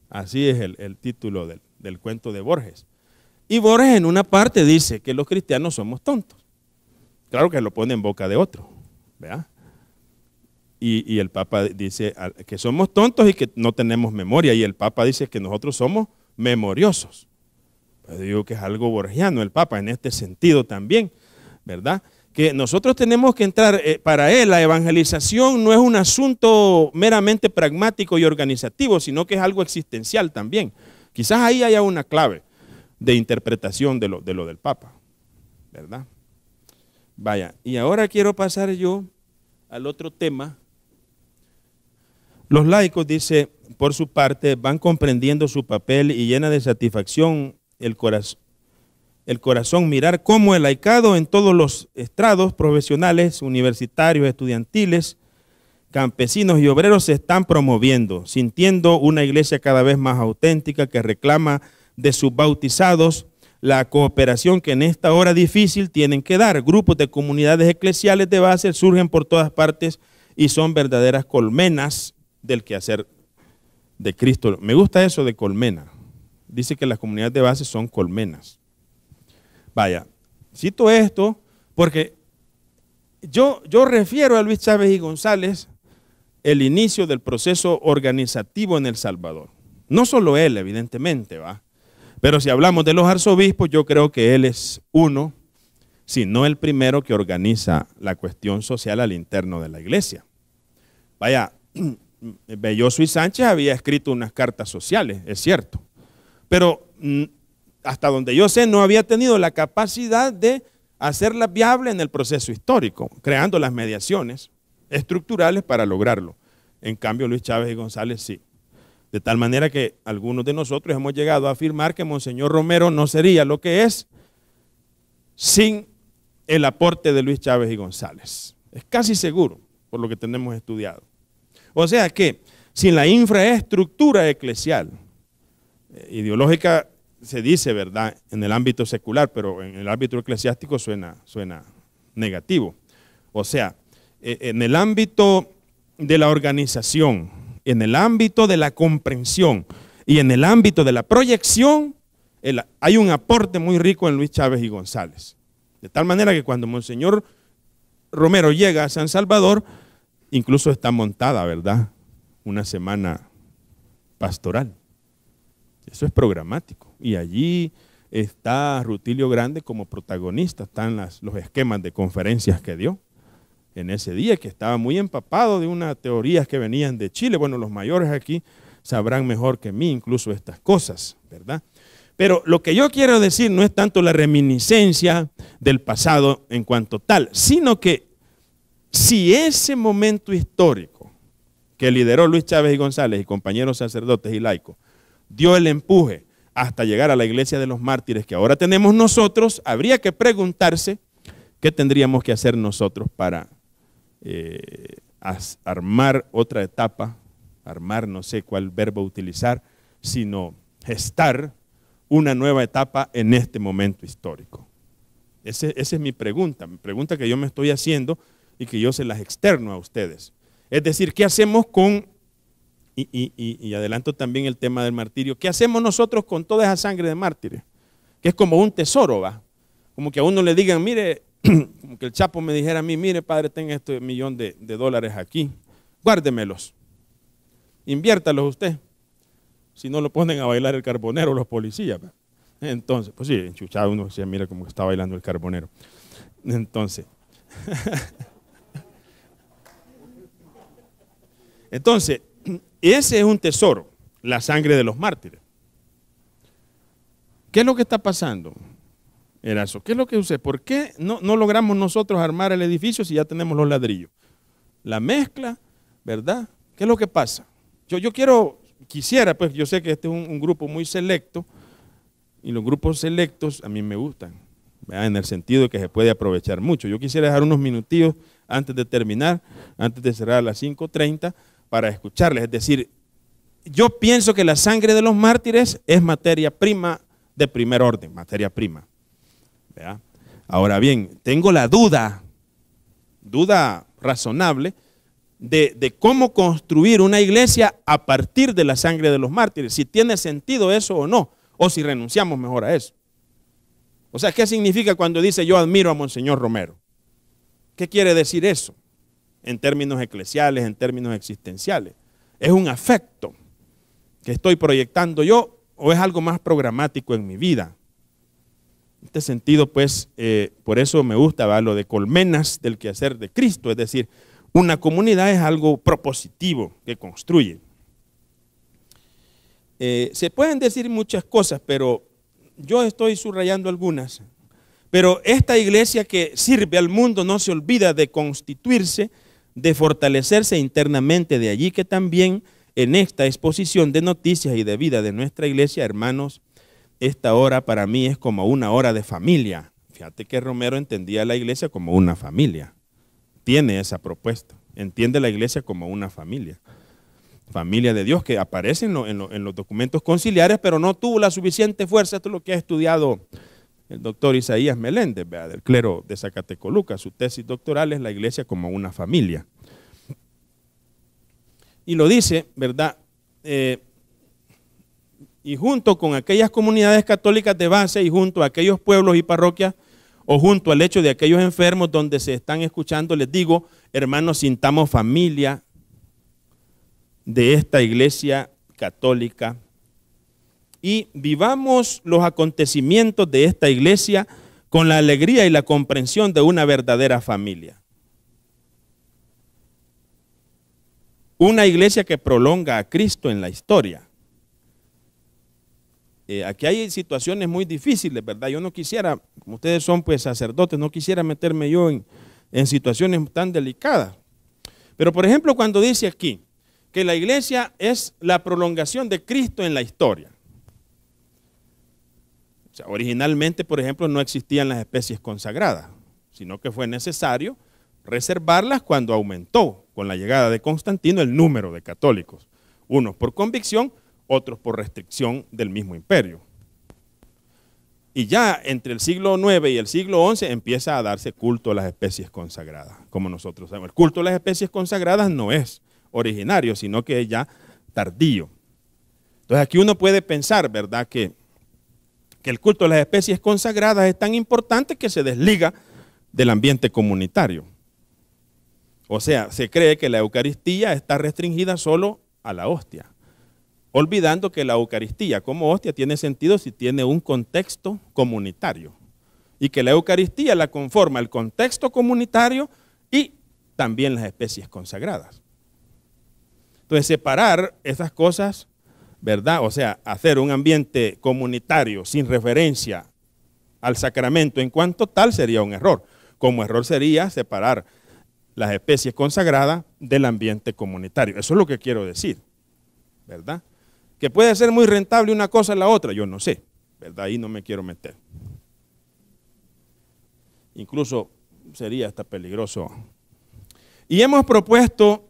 Así es el título del cuento de Borges. Y Borges en una parte dice que los cristianos somos tontos. Claro que lo pone en boca de otro, ¿verdad? Y el Papa dice que somos tontos y que no tenemos memoria. Y el Papa dice que nosotros somos memoriosos. Pues digo que es algo borgiano el Papa en este sentido también, ¿verdad? Que nosotros tenemos que entrar, para él la evangelización no es un asunto meramente pragmático y organizativo, sino que es algo existencial también. Quizás ahí haya una clave de interpretación de lo del Papa, ¿verdad? Vaya, y ahora quiero pasar yo al otro tema. Los laicos, dice, por su parte, van comprendiendo su papel y llena de satisfacción el corazón mirar cómo el laicado en todos los estrados profesionales, universitarios, estudiantiles, campesinos y obreros se están promoviendo, sintiendo una iglesia cada vez más auténtica que reclama de sus bautizados la cooperación que en esta hora difícil tienen que dar. Grupos de comunidades eclesiales de base surgen por todas partes y son verdaderas colmenas del quehacer de Cristo. Me gusta eso de colmena. Dice que las comunidades de base son colmenas. Vaya, cito esto porque yo refiero a Luis Chávez y González el inicio del proceso organizativo en El Salvador. No solo él, evidentemente, ¿va? Pero si hablamos de los arzobispos, yo creo que él es uno, si no el primero, que organiza la cuestión social al interno de la iglesia. Vaya, Belloso y Sánchez había escrito unas cartas sociales, es cierto, pero hasta donde yo sé no había tenido la capacidad de hacerlas viables en el proceso histórico, creando las mediaciones estructurales para lograrlo. En cambio, Luis Chávez y González sí. De tal manera que algunos de nosotros hemos llegado a afirmar que Monseñor Romero no sería lo que es sin el aporte de Luis Chávez y González. Es casi seguro, por lo que tenemos estudiado. O sea que sin la infraestructura eclesial, ideológica se dice, ¿verdad?, en el ámbito secular, pero en el ámbito eclesiástico suena negativo. O sea, en el ámbito de la organización, en el ámbito de la comprensión y en el ámbito de la proyección, hay un aporte muy rico en Luis Chávez y González. De tal manera que cuando Monseñor Romero llega a San Salvador, incluso está montada, ¿verdad?, una semana pastoral. Eso es programático. Y allí está Rutilio Grande como protagonista. Están los esquemas de conferencias que dio en ese día, que estaba muy empapado de unas teorías que venían de Chile. Bueno, los mayores aquí sabrán mejor que mí incluso estas cosas, ¿verdad? Pero lo que yo quiero decir no es tanto la reminiscencia del pasado en cuanto tal, sino que si ese momento histórico que lideró Luis Chávez y González y compañeros sacerdotes y laicos dio el empuje hasta llegar a la iglesia de los mártires que ahora tenemos nosotros, habría que preguntarse qué tendríamos que hacer nosotros para armar otra etapa, armar, no sé cuál verbo utilizar, sino gestar una nueva etapa en este momento histórico. Esa es mi pregunta que yo me estoy haciendo y que yo se las externo a ustedes. Es decir, ¿qué hacemos con, y adelanto también el tema del martirio, qué hacemos nosotros con toda esa sangre de mártires? Que es como un tesoro, ¿va? Como que a uno le digan, mire, como que el Chapo me dijera a mí, mire padre, tenga este $1.000.000 aquí, guárdemelos, inviértalos usted, si no lo ponen a bailar el carbonero los policías, ¿va? Entonces, pues sí, enchuchado uno decía, mira cómo está bailando el carbonero. Entonces, ese es un tesoro, la sangre de los mártires. ¿Qué es lo que está pasando, Erazo? ¿Qué es lo que usted? ¿Por qué no logramos nosotros armar el edificio si ya tenemos los ladrillos? la mezcla, ¿verdad? ¿Qué es lo que pasa? Yo quisiera, pues yo sé que este es un grupo muy selecto, y los grupos selectos a mí me gustan, ¿verdad? En el sentido de que se puede aprovechar mucho. Yo quisiera dejar unos minutillos antes de terminar, antes de cerrar a las 5:30, para escucharles. Es decir, yo pienso que la sangre de los mártires es materia prima de primer orden, materia prima, ¿verdad? Ahora bien, tengo la duda razonable, de cómo construir una iglesia a partir de la sangre de los mártires, si tiene sentido eso o no, o si renunciamos mejor a eso. O sea, ¿qué significa cuando dice yo admiro a Monseñor Romero? ¿Qué quiere decir eso? En términos eclesiales, en términos existenciales. ¿Es un afecto que estoy proyectando yo o es algo más programático en mi vida? En este sentido, pues, por eso me gusta, ¿verdad?, lo de colmenas del quehacer de Cristo, es decir, una comunidad es algo propositivo que construye. Se pueden decir muchas cosas, pero yo estoy subrayando algunas. Pero esta iglesia que sirve al mundo no se olvida de constituirse, de fortalecerse internamente. De allí que también en esta exposición de noticias y de vida de nuestra iglesia, hermanos, esta hora para mí es como una hora de familia. Fíjate que Romero entendía la iglesia como una familia. Tiene esa propuesta. Entiende la iglesia como una familia. Familia de Dios que aparece en los documentos conciliares, pero no tuvo la suficiente fuerza. Esto es lo que ha estudiado el doctor Isaías Meléndez, ¿verdad?, del clero de Zacatecoluca. Su tesis doctoral es la iglesia como una familia. Y lo dice, ¿verdad? Y junto con aquellas comunidades católicas de base y junto a aquellos pueblos y parroquias o junto al hecho de aquellos enfermos donde se están escuchando, les digo, hermanos, sintamos familia de esta iglesia católica y vivamos los acontecimientos de esta iglesia con la alegría y la comprensión de una verdadera familia. Una iglesia que prolonga a Cristo en la historia. Aquí hay situaciones muy difíciles, ¿verdad? Yo no quisiera, como ustedes son pues sacerdotes, no quisiera meterme yo en situaciones tan delicadas. Pero por ejemplo, cuando dice aquí que la iglesia es la prolongación de Cristo en la historia. O sea, originalmente, por ejemplo, no existían las especies consagradas, sino que fue necesario reservarlas cuando aumentó con la llegada de Constantino el número de católicos, unos por convicción, otros por restricción del mismo imperio. Y ya entre el siglo IX y el siglo XI empieza a darse culto a las especies consagradas, como nosotros sabemos. El culto a las especies consagradas no es originario, sino que es ya tardío. Entonces aquí uno puede pensar, ¿verdad?, que el culto a las especies consagradas es tan importante que se desliga del ambiente comunitario. O sea, se cree que la Eucaristía está restringida solo a la hostia, olvidando que la Eucaristía como hostia tiene sentido si tiene un contexto comunitario y que la Eucaristía la conforma el contexto comunitario y también las especies consagradas. Entonces, separar esas cosas, ¿verdad? O sea, hacer un ambiente comunitario sin referencia al sacramento en cuanto tal sería un error. Como error sería separar las especies consagradas del ambiente comunitario. Eso es lo que quiero decir, ¿verdad? Que puede ser muy rentable una cosa a la otra, yo no sé, ¿verdad? Ahí no me quiero meter. Incluso sería hasta peligroso. Y hemos propuesto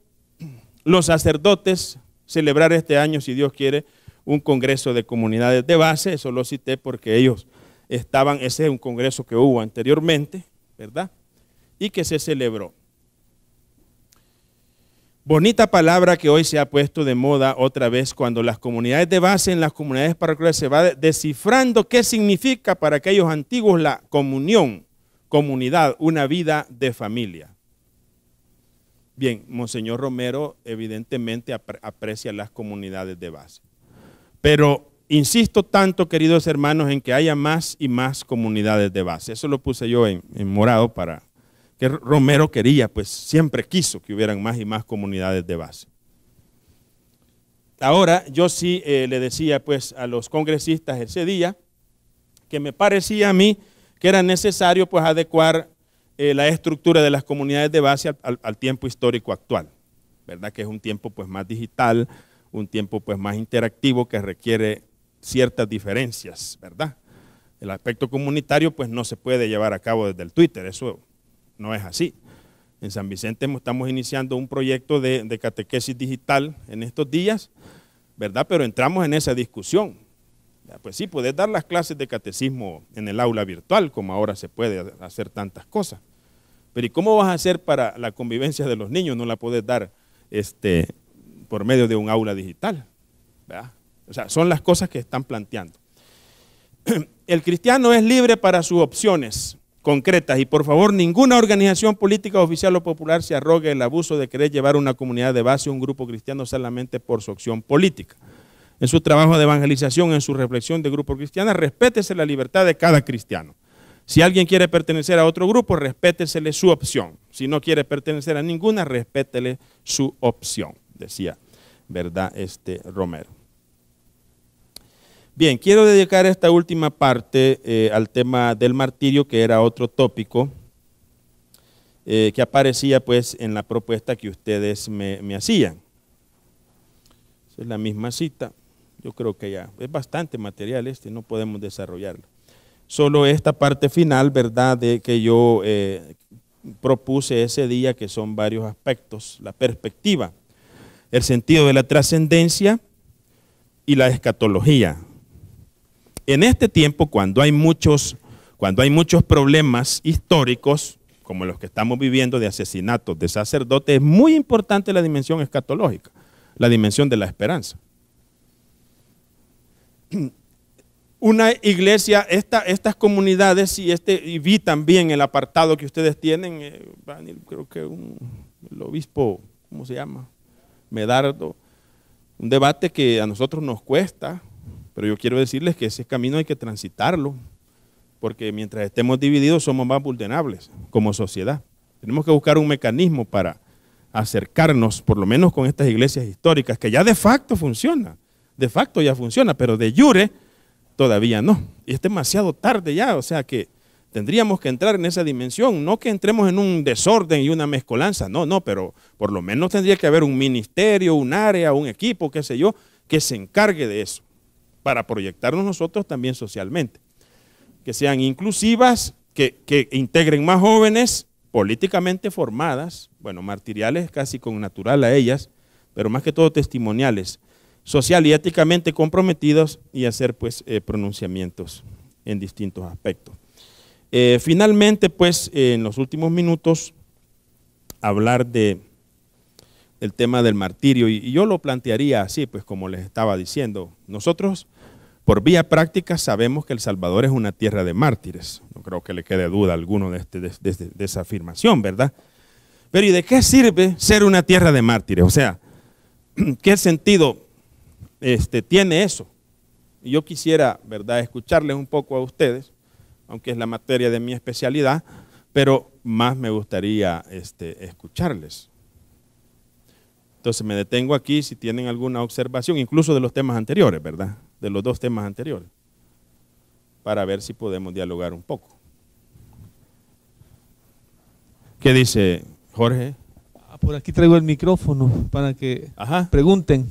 los sacerdotes celebrar este año, si Dios quiere, un congreso de comunidades de base. Eso lo cité porque ellos estaban, ese es un congreso que hubo anteriormente, ¿verdad? Y que se celebró. Bonita palabra que hoy se ha puesto de moda otra vez cuando las comunidades de base en las comunidades parroquiales se va descifrando qué significa para aquellos antiguos la comunión, comunidad, una vida de familia. Bien, Monseñor Romero evidentemente aprecia las comunidades de base. Pero insisto tanto, queridos hermanos, en que haya más y más comunidades de base. Eso lo puse yo en morado para que Romero quería, pues siempre quiso que hubieran más y más comunidades de base. Ahora, yo sí le decía pues a los congresistas ese día que me parecía a mí que era necesario pues adecuar la estructura de las comunidades de base al tiempo histórico actual, ¿verdad? Que es un tiempo pues más digital, un tiempo pues más interactivo que requiere ciertas diferencias, ¿verdad? El aspecto comunitario pues no se puede llevar a cabo desde el Twitter, eso no es así. En San Vicente estamos iniciando un proyecto de catequesis digital en estos días, ¿verdad? Pero entramos en esa discusión. Pues sí, puedes dar las clases de catecismo en el aula virtual, como ahora se puede hacer tantas cosas. Pero ¿y cómo vas a hacer para la convivencia de los niños? No la puedes dar por medio de un aula digital, ¿verdad? O sea, son las cosas que están planteando. El cristiano es libre para sus opciones concretas y por favor ninguna organización política oficial o popular se arrogue el abuso de querer llevar una comunidad de base o un grupo cristiano solamente por su opción política. En su trabajo de evangelización, en su reflexión de grupo cristiana, respétese la libertad de cada cristiano. Si alguien quiere pertenecer a otro grupo, respétesele su opción. Si no quiere pertenecer a ninguna, respétele su opción, decía, ¿verdad? Romero. Bien, quiero dedicar esta última parte al tema del martirio, que era otro tópico que aparecía pues en la propuesta que ustedes me hacían. Esa es la misma cita. Yo creo que ya es bastante material no podemos desarrollarlo. Solo esta parte final, ¿verdad?, de que yo propuse ese día, que son varios aspectos: la perspectiva, el sentido de la trascendencia y la escatología. En este tiempo, cuando hay muchos problemas históricos, como los que estamos viviendo de asesinatos de sacerdotes, es muy importante la dimensión escatológica, la dimensión de la esperanza. Una iglesia, estas comunidades y vi también el apartado que ustedes tienen, creo que el obispo, ¿cómo se llama? Medardo, un debate que a nosotros nos cuesta, pero yo quiero decirles que ese camino hay que transitarlo, porque mientras estemos divididos somos más vulnerables como sociedad. Tenemos que buscar un mecanismo para acercarnos, por lo menos con estas iglesias históricas, que ya de facto funciona, de facto ya funciona, pero de jure todavía no. Y es demasiado tarde ya, o sea que tendríamos que entrar en esa dimensión, no que entremos en un desorden y una mezcolanza, no, pero por lo menos tendría que haber un ministerio, un área, un equipo, qué sé yo, que se encargue de eso, para proyectarnos nosotros también socialmente. Que sean inclusivas, que integren más jóvenes, políticamente formadas, bueno, martiriales casi con natural a ellas, pero más que todo testimoniales, social y éticamente comprometidos, y hacer pues pronunciamientos en distintos aspectos. Finalmente, pues en los últimos minutos, hablar del tema del martirio, y yo lo plantearía así, pues como les estaba diciendo, nosotros por vía práctica sabemos que El Salvador es una tierra de mártires, no creo que le quede duda a alguno de esa afirmación, ¿verdad? Pero ¿y de qué sirve ser una tierra de mártires? O sea, ¿qué sentido tiene eso? Y yo quisiera, ¿verdad?, escucharles un poco a ustedes, aunque es la materia de mi especialidad, pero más me gustaría escucharles. Entonces me detengo aquí si tienen alguna observación, incluso de los temas anteriores, ¿verdad?, de los dos temas anteriores, para ver si podemos dialogar un poco. ¿Qué dice Jorge? Por aquí traigo el micrófono para que pregunten.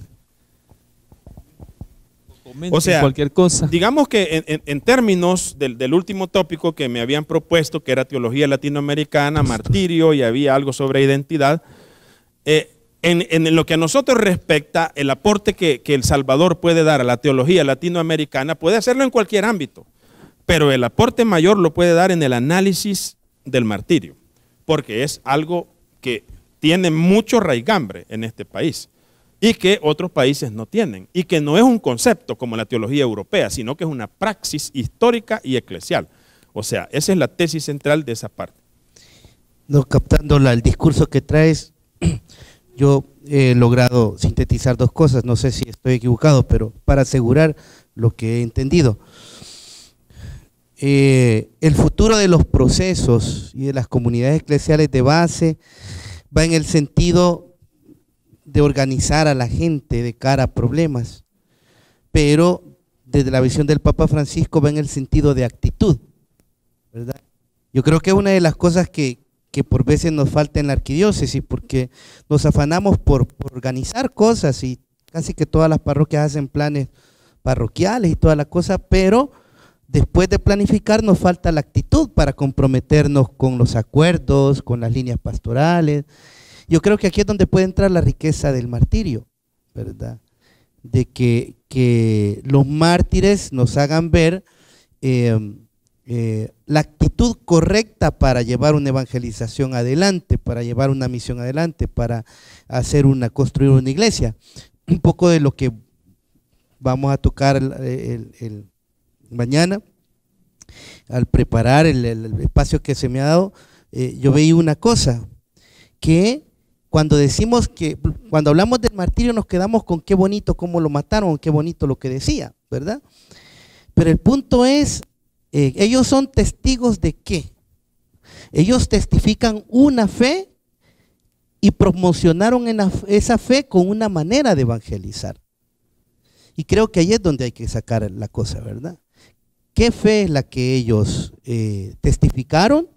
O sea, cualquier cosa. Digamos que en términos del último tópico que me habían propuesto, que era teología latinoamericana, martirio, y había algo sobre identidad, en lo que a nosotros respecta, el aporte que El Salvador puede dar a la teología latinoamericana, puede hacerlo en cualquier ámbito, pero el aporte mayor lo puede dar en el análisis del martirio, porque es algo que tiene mucho raigambre en este país y que otros países no tienen, y que no es un concepto como la teología europea, sino que es una praxis histórica y eclesial. O sea, esa es la tesis central de esa parte. No, captando el discurso que traes, yo he logrado sintetizar dos cosas, no sé si estoy equivocado, pero para asegurar lo que he entendido. El futuro de los procesos y de las comunidades eclesiales de base va en el sentido de organizar a la gente de cara a problemas, pero desde la visión del Papa Francisco va en el sentido de actitud, ¿verdad? Yo creo que es una de las cosas que por veces nos falta en la arquidiócesis, porque nos afanamos por organizar cosas y casi que todas las parroquias hacen planes parroquiales y toda la cosa, pero después de planificar nos falta la actitud para comprometernos con los acuerdos, con las líneas pastorales. Yo creo que aquí es donde puede entrar la riqueza del martirio, ¿verdad? De que los mártires nos hagan ver la actitud correcta para llevar una evangelización adelante, para llevar una misión adelante, para construir una iglesia. Un poco de lo que vamos a tocar el mañana, al preparar el espacio que se me ha dado, yo veía una cosa, que cuando hablamos del martirio nos quedamos con qué bonito cómo lo mataron, qué bonito lo que decía, ¿verdad? Pero el punto es, ellos son testigos de qué. Ellos testifican una fe y promocionaron esa fe con una manera de evangelizar. Y creo que ahí es donde hay que sacar la cosa, ¿verdad? ¿Qué fe es la que ellos testificaron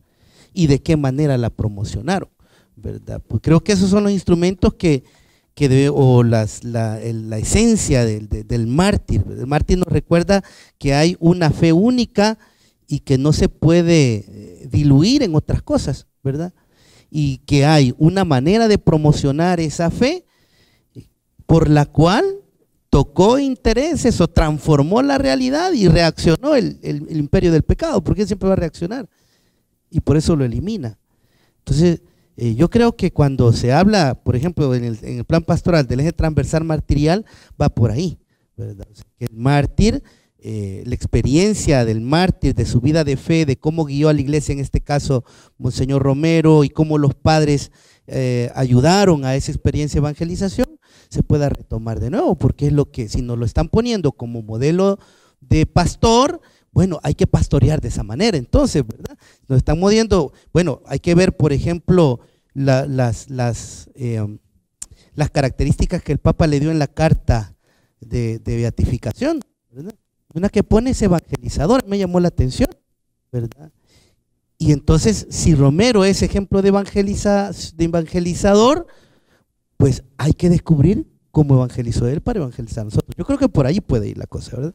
y de qué manera la promocionaron? ¿Verdad? Pues creo que esos son los instrumentos la esencia del mártir. El mártir nos recuerda que hay una fe única y que no se puede diluir en otras cosas, ¿verdad? Y que hay una manera de promocionar esa fe por la cual tocó intereses o transformó la realidad y reaccionó el imperio del pecado, porque él siempre va a reaccionar y por eso lo elimina. Entonces, yo creo que cuando se habla, por ejemplo, en el plan pastoral del eje transversal martirial, va por ahí, ¿verdad? O sea, que el mártir, la experiencia del mártir, de su vida de fe, de cómo guió a la iglesia, en este caso, Monseñor Romero, y cómo los padres ayudaron a esa experiencia de evangelización, se pueda retomar de nuevo, porque es lo que, si nos lo están poniendo como modelo de pastor, bueno, hay que pastorear de esa manera, entonces, ¿verdad? Nos están moviendo, bueno, hay que ver, por ejemplo, las características que el Papa le dio en la carta de beatificación, ¿verdad? Una que pone es evangelizador, me llamó la atención, ¿verdad? Y entonces, si Romero es ejemplo de evangelizador, pues hay que descubrir cómo evangelizó él para evangelizar a nosotros. Yo creo que por ahí puede ir la cosa, ¿verdad?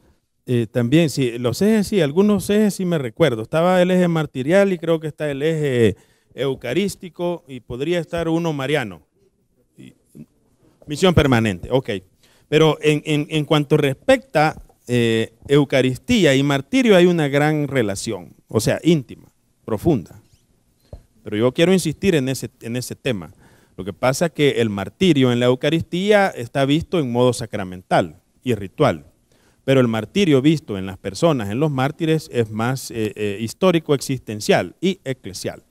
También, sí, los ejes, sí, algunos ejes sí me recuerdo. Estaba el eje martirial y creo que está el eje eucarístico y podría estar uno mariano. Misión permanente, ok. Pero en cuanto respecta Eucaristía y martirio, hay una gran relación, o sea, íntima, profunda. Pero yo quiero insistir en ese tema. Lo que pasa es que el martirio en la Eucaristía está visto en modo sacramental y ritual. Pero el martirio visto en las personas, en los mártires, es más histórico, existencial y eclesial,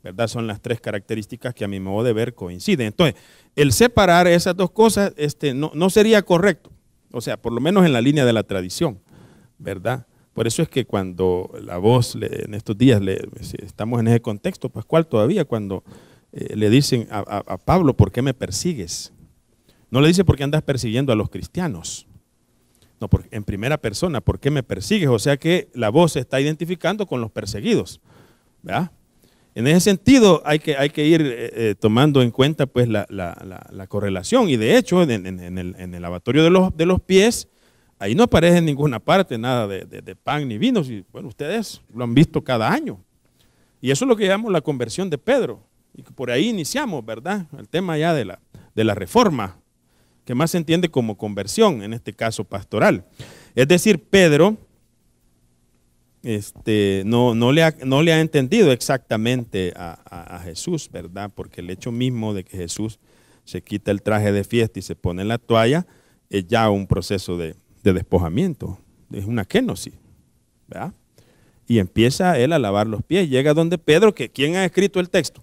¿verdad? Son las tres características que a mi modo de ver coinciden. Entonces, el separar esas dos cosas no sería correcto, o sea, por lo menos en la línea de la tradición, ¿verdad? Por eso es que cuando la voz, en estos días, si estamos en ese contexto pascual todavía, cuando le dicen a Pablo, ¿por qué me persigues? No le dice, ¿por qué andas persiguiendo a los cristianos? No, porque en primera persona, ¿por qué me persigues? O sea que la voz se está identificando con los perseguidos, ¿verdad? En ese sentido hay que ir tomando en cuenta pues la correlación, y de hecho en el lavatorio de los pies, ahí no aparece en ninguna parte nada de pan ni vino, y bueno, ustedes lo han visto cada año, y eso es lo que llamamos la conversión de Pedro, y por ahí iniciamos, ¿verdad? El tema ya de la reforma, que más se entiende como conversión, en este caso pastoral. Es decir, Pedro no le ha entendido exactamente a Jesús, ¿verdad? Porque el hecho mismo de que Jesús se quita el traje de fiesta y se pone la toalla es ya un proceso de despojamiento, es una kenosis, ¿verdad? Y empieza él a lavar los pies, llega donde Pedro, que ¿quién ha escrito el texto?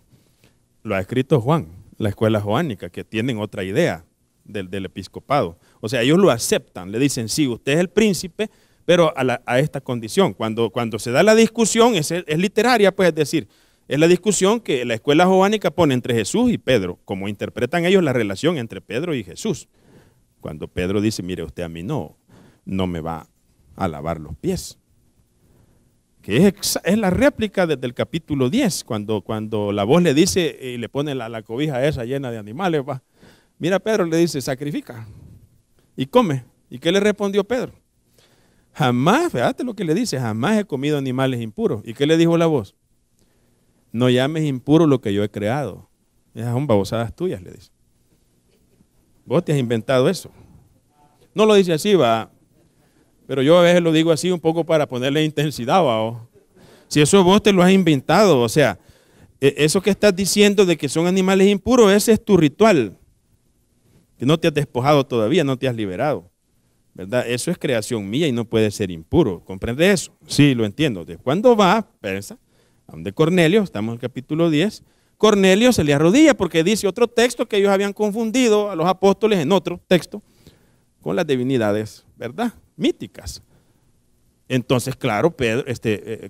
Lo ha escrito Juan, la escuela joánica, que tienen otra idea del episcopado. O sea, ellos lo aceptan, le dicen, sí, usted es el príncipe, pero a esta condición. Cuando se da la discusión, es literaria, pues, es decir, es la discusión que la escuela joánica pone entre Jesús y Pedro, como interpretan ellos la relación entre Pedro y Jesús. Cuando Pedro dice, mire, usted a mí no me va a lavar los pies. que es la réplica desde el capítulo 10, cuando la voz le dice y le pone la cobija esa llena de animales, va. Mira, Pedro le dice, sacrifica y come. ¿Y qué le respondió Pedro? Jamás, fíjate lo que le dice, jamás he comido animales impuros. ¿Y qué le dijo la voz? No llames impuro lo que yo he creado. Esas son babosadas tuyas, le dice. Vos te has inventado eso. No lo dice así, va. Pero yo a veces lo digo así un poco para ponerle intensidad, va. Si eso vos te lo has inventado, o sea, eso que estás diciendo de que son animales impuros, ese es tu ritual. Que no te has despojado todavía, no te has liberado. ¿Verdad? Eso es creación mía y no puede ser impuro. ¿Comprende eso? Sí, lo entiendo. De cuando va, pensa, a donde Cornelio, estamos en el capítulo 10, Cornelio se le arrodilla porque dice otro texto que ellos habían confundido a los apóstoles en otro texto con las divinidades, ¿verdad? Míticas. Entonces, claro,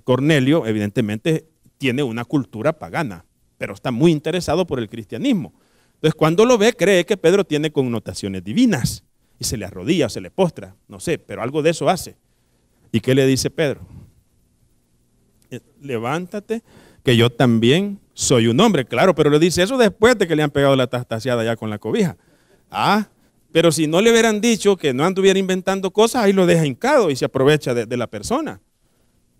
Cornelio evidentemente tiene una cultura pagana, pero está muy interesado por el cristianismo. Entonces, cuando lo ve, cree que Pedro tiene connotaciones divinas y se le arrodilla o se le postra, no sé, pero algo de eso hace. ¿Y qué le dice Pedro? Levántate, que yo también soy un hombre. Claro, pero le dice eso después de que le han pegado la tastaseada ya con la cobija. Pero si no le hubieran dicho que no anduviera inventando cosas, ahí lo deja hincado y se aprovecha de la persona.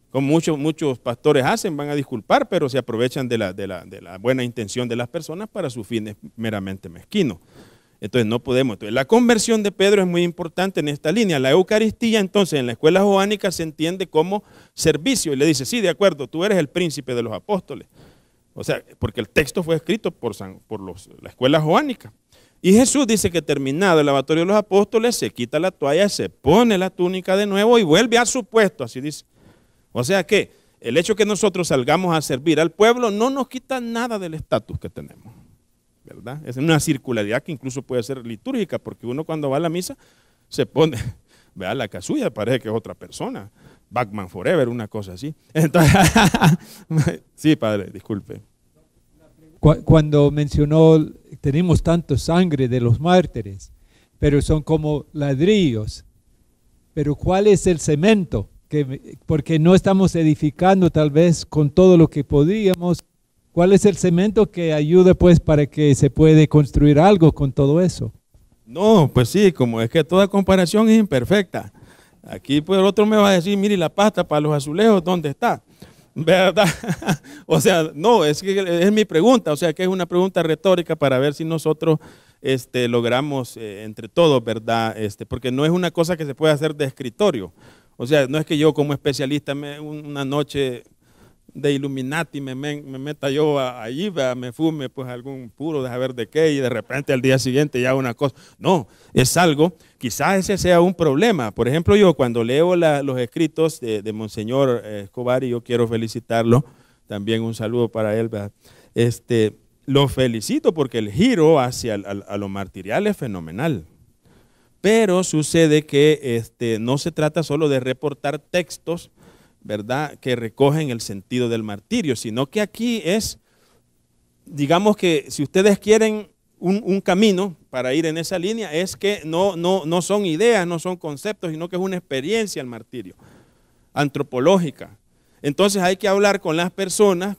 Como muchos pastores hacen, van a disculpar, pero se aprovechan de la buena intención de las personas para sus fines meramente mezquinos. Entonces no podemos. Entonces, la conversión de Pedro es muy importante en esta línea. La Eucaristía, entonces, en la escuela joánica se entiende como servicio. Y le dice, sí, de acuerdo, tú eres el príncipe de los apóstoles. O sea, porque el texto fue escrito por la escuela joánica. Y Jesús dice que terminado el lavatorio de los apóstoles, se quita la toalla, se pone la túnica de nuevo y vuelve a su puesto, así dice. O sea que el hecho que nosotros salgamos a servir al pueblo no nos quita nada del estatus que tenemos. ¿Verdad? Es una circularidad que incluso puede ser litúrgica, porque uno cuando va a la misa se pone, vea la casulla, parece que es otra persona, Batman Forever, una cosa así. Entonces, sí, padre, disculpe. Cuando mencionó, tenemos tanto sangre de los mártires, pero son como ladrillos, pero ¿cuál es el cemento? Porque no estamos edificando tal vez con todo lo que podríamos. ¿Cuál es el cemento que ayuda pues para que se puede construir algo con todo eso? No, pues sí, como es que toda comparación es imperfecta. Aquí pues el otro me va a decir, mire la pasta para los azulejos, ¿dónde está? ¿Verdad? O sea, no, es que es mi pregunta, o sea que es una pregunta retórica para ver si nosotros logramos entre todos, ¿verdad? Porque no es una cosa que se puede hacer de escritorio. O sea, no es que yo como especialista una noche de Illuminati me meta yo allí, me fume pues algún puro de saber de qué y de repente al día siguiente ya una cosa. No, es algo, quizás ese sea un problema. Por ejemplo, yo cuando leo los escritos de Monseñor Escobar, y yo quiero felicitarlo, también un saludo para él, ¿verdad? Lo felicito porque el giro hacia a lo martirial es fenomenal. Pero sucede que no se trata solo de reportar textos, ¿verdad?, que recogen el sentido del martirio, sino que aquí es, digamos que si ustedes quieren un camino para ir en esa línea, es que no son ideas, no son conceptos, sino que es una experiencia el martirio, antropológica. Entonces hay que hablar con las personas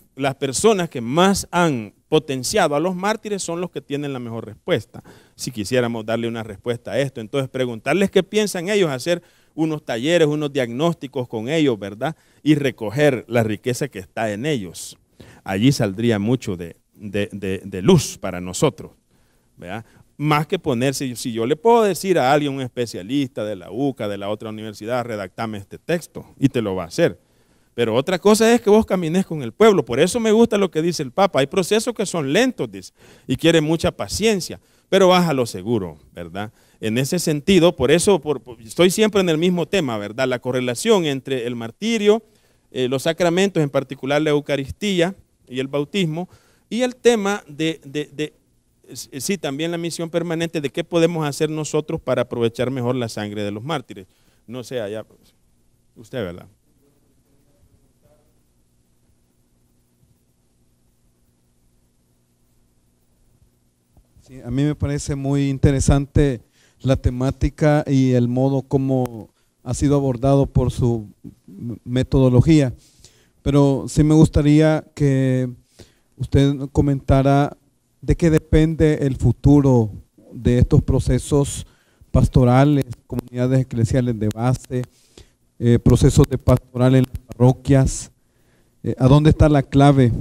que más han potenciado a los mártires son los que tienen la mejor respuesta. Si quisiéramos darle una respuesta a esto, entonces preguntarles qué piensan ellos, hacer unos talleres, unos diagnósticos con ellos, ¿verdad? Y recoger la riqueza que está en ellos. Allí saldría mucho de luz para nosotros, ¿verdad? Más que ponerse, si yo le puedo decir a alguien, un especialista de la UCA, de la otra universidad, redactame este texto, y te lo va a hacer. Pero otra cosa es que vos camines con el pueblo. Por eso me gusta lo que dice el Papa. Hay procesos que son lentos, dice, y quieren mucha paciencia, pero vas a lo seguro, ¿verdad? En ese sentido, por eso estoy siempre en el mismo tema, ¿verdad? La correlación entre el martirio, los sacramentos, en particular la Eucaristía y el bautismo, y el tema sí, también la misión permanente de qué podemos hacer nosotros para aprovechar mejor la sangre de los mártires. No sé, allá, usted, ¿verdad? Sí, a mí me parece muy interesante la temática y el modo como ha sido abordado por su metodología. pero sí me gustaría que usted comentara de qué depende el futuro de estos procesos pastorales, comunidades eclesiales de base, procesos de pastoral en las parroquias. ¿A dónde está la clave?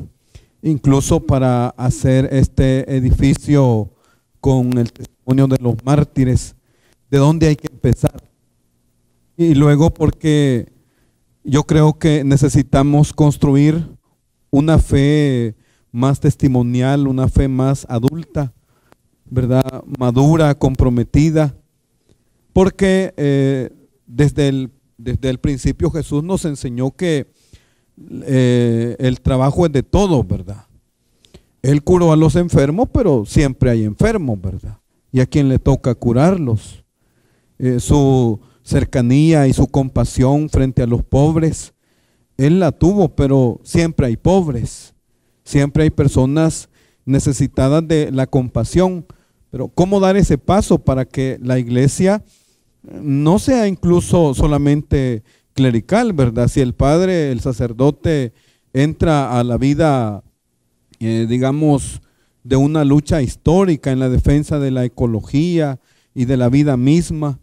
Incluso para hacer este edificio con el testimonio de los mártires, ¿de dónde hay que empezar? Y luego, porque yo creo que necesitamos construir una fe más testimonial, una fe más adulta, ¿verdad? Madura, comprometida, porque desde el principio Jesús nos enseñó que el trabajo es de todos, ¿verdad? Él curó a los enfermos, pero siempre hay enfermos, ¿verdad? Y a quien le toca curarlos. Su cercanía y su compasión frente a los pobres, Él la tuvo, pero siempre hay pobres, siempre hay personas necesitadas de la compasión. Pero ¿cómo dar ese paso para que la iglesia no sea incluso solamente clerical, ¿verdad? Si el padre, el sacerdote, entra a la vida, digamos, de una lucha histórica en la defensa de la ecología y de la vida misma,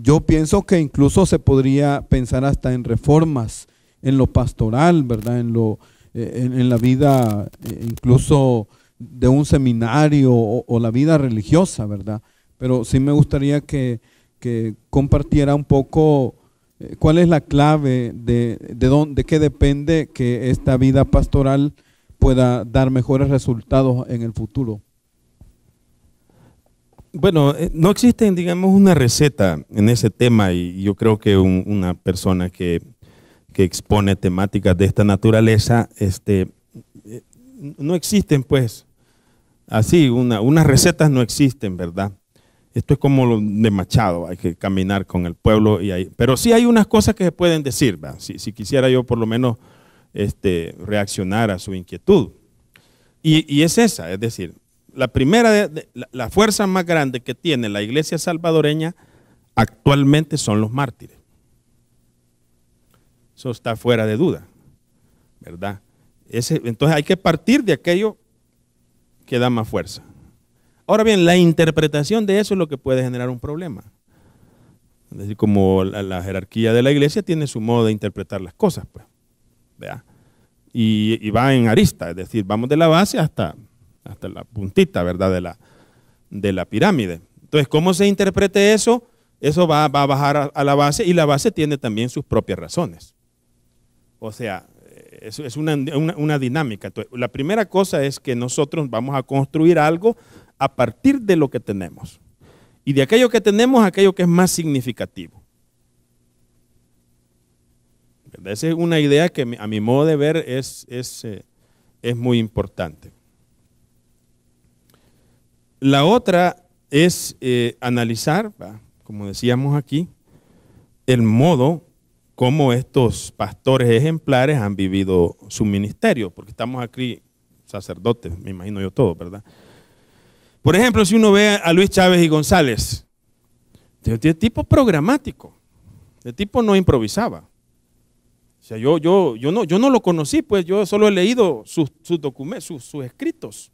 yo pienso que incluso se podría pensar hasta en reformas en lo pastoral, ¿verdad? En la vida incluso de un seminario o la vida religiosa, ¿verdad? Pero sí me gustaría que compartiera un poco cuál es la clave de qué depende que esta vida pastoral pueda dar mejores resultados en el futuro. Bueno, no existe, digamos, una receta en ese tema, y yo creo que una persona que expone temáticas de esta naturaleza, no existen, pues, así, unas recetas no existen, ¿verdad? Esto es como lo de Machado, hay que caminar con el pueblo, pero sí hay unas cosas que se pueden decir, ¿verdad? Si quisiera yo por lo menos reaccionar a su inquietud. Y es esa, es decir, la primera, la fuerza más grande que tiene la iglesia salvadoreña actualmente son los mártires. Eso está fuera de duda, ¿verdad? Entonces hay que partir de aquello que da más fuerza. Ahora bien, la interpretación de eso es lo que puede generar un problema. Es decir, como la jerarquía de la iglesia tiene su modo de interpretar las cosas, pues, ¿verdad? Y va en arista, es decir, vamos de la base hasta la puntita, ¿verdad? De la pirámide. Entonces, ¿cómo se interprete eso? Eso va a bajar a la base, y la base tiene también sus propias razones. O sea, es una dinámica. Entonces, la primera cosa es que nosotros vamos a construir algo a partir de lo que tenemos. Y de aquello que tenemos, aquello que es más significativo. Esa es una idea que a mi modo de ver es muy importante. La otra es analizar, como decíamos aquí, el modo como estos pastores ejemplares han vivido su ministerio, porque estamos aquí sacerdotes, me imagino yo todo, ¿verdad? Por ejemplo, si uno ve a Luis Chávez y González, de tipo programático, de tipo no improvisaba. O sea, yo no lo conocí, pues yo solo he leído sus documentos, sus escritos.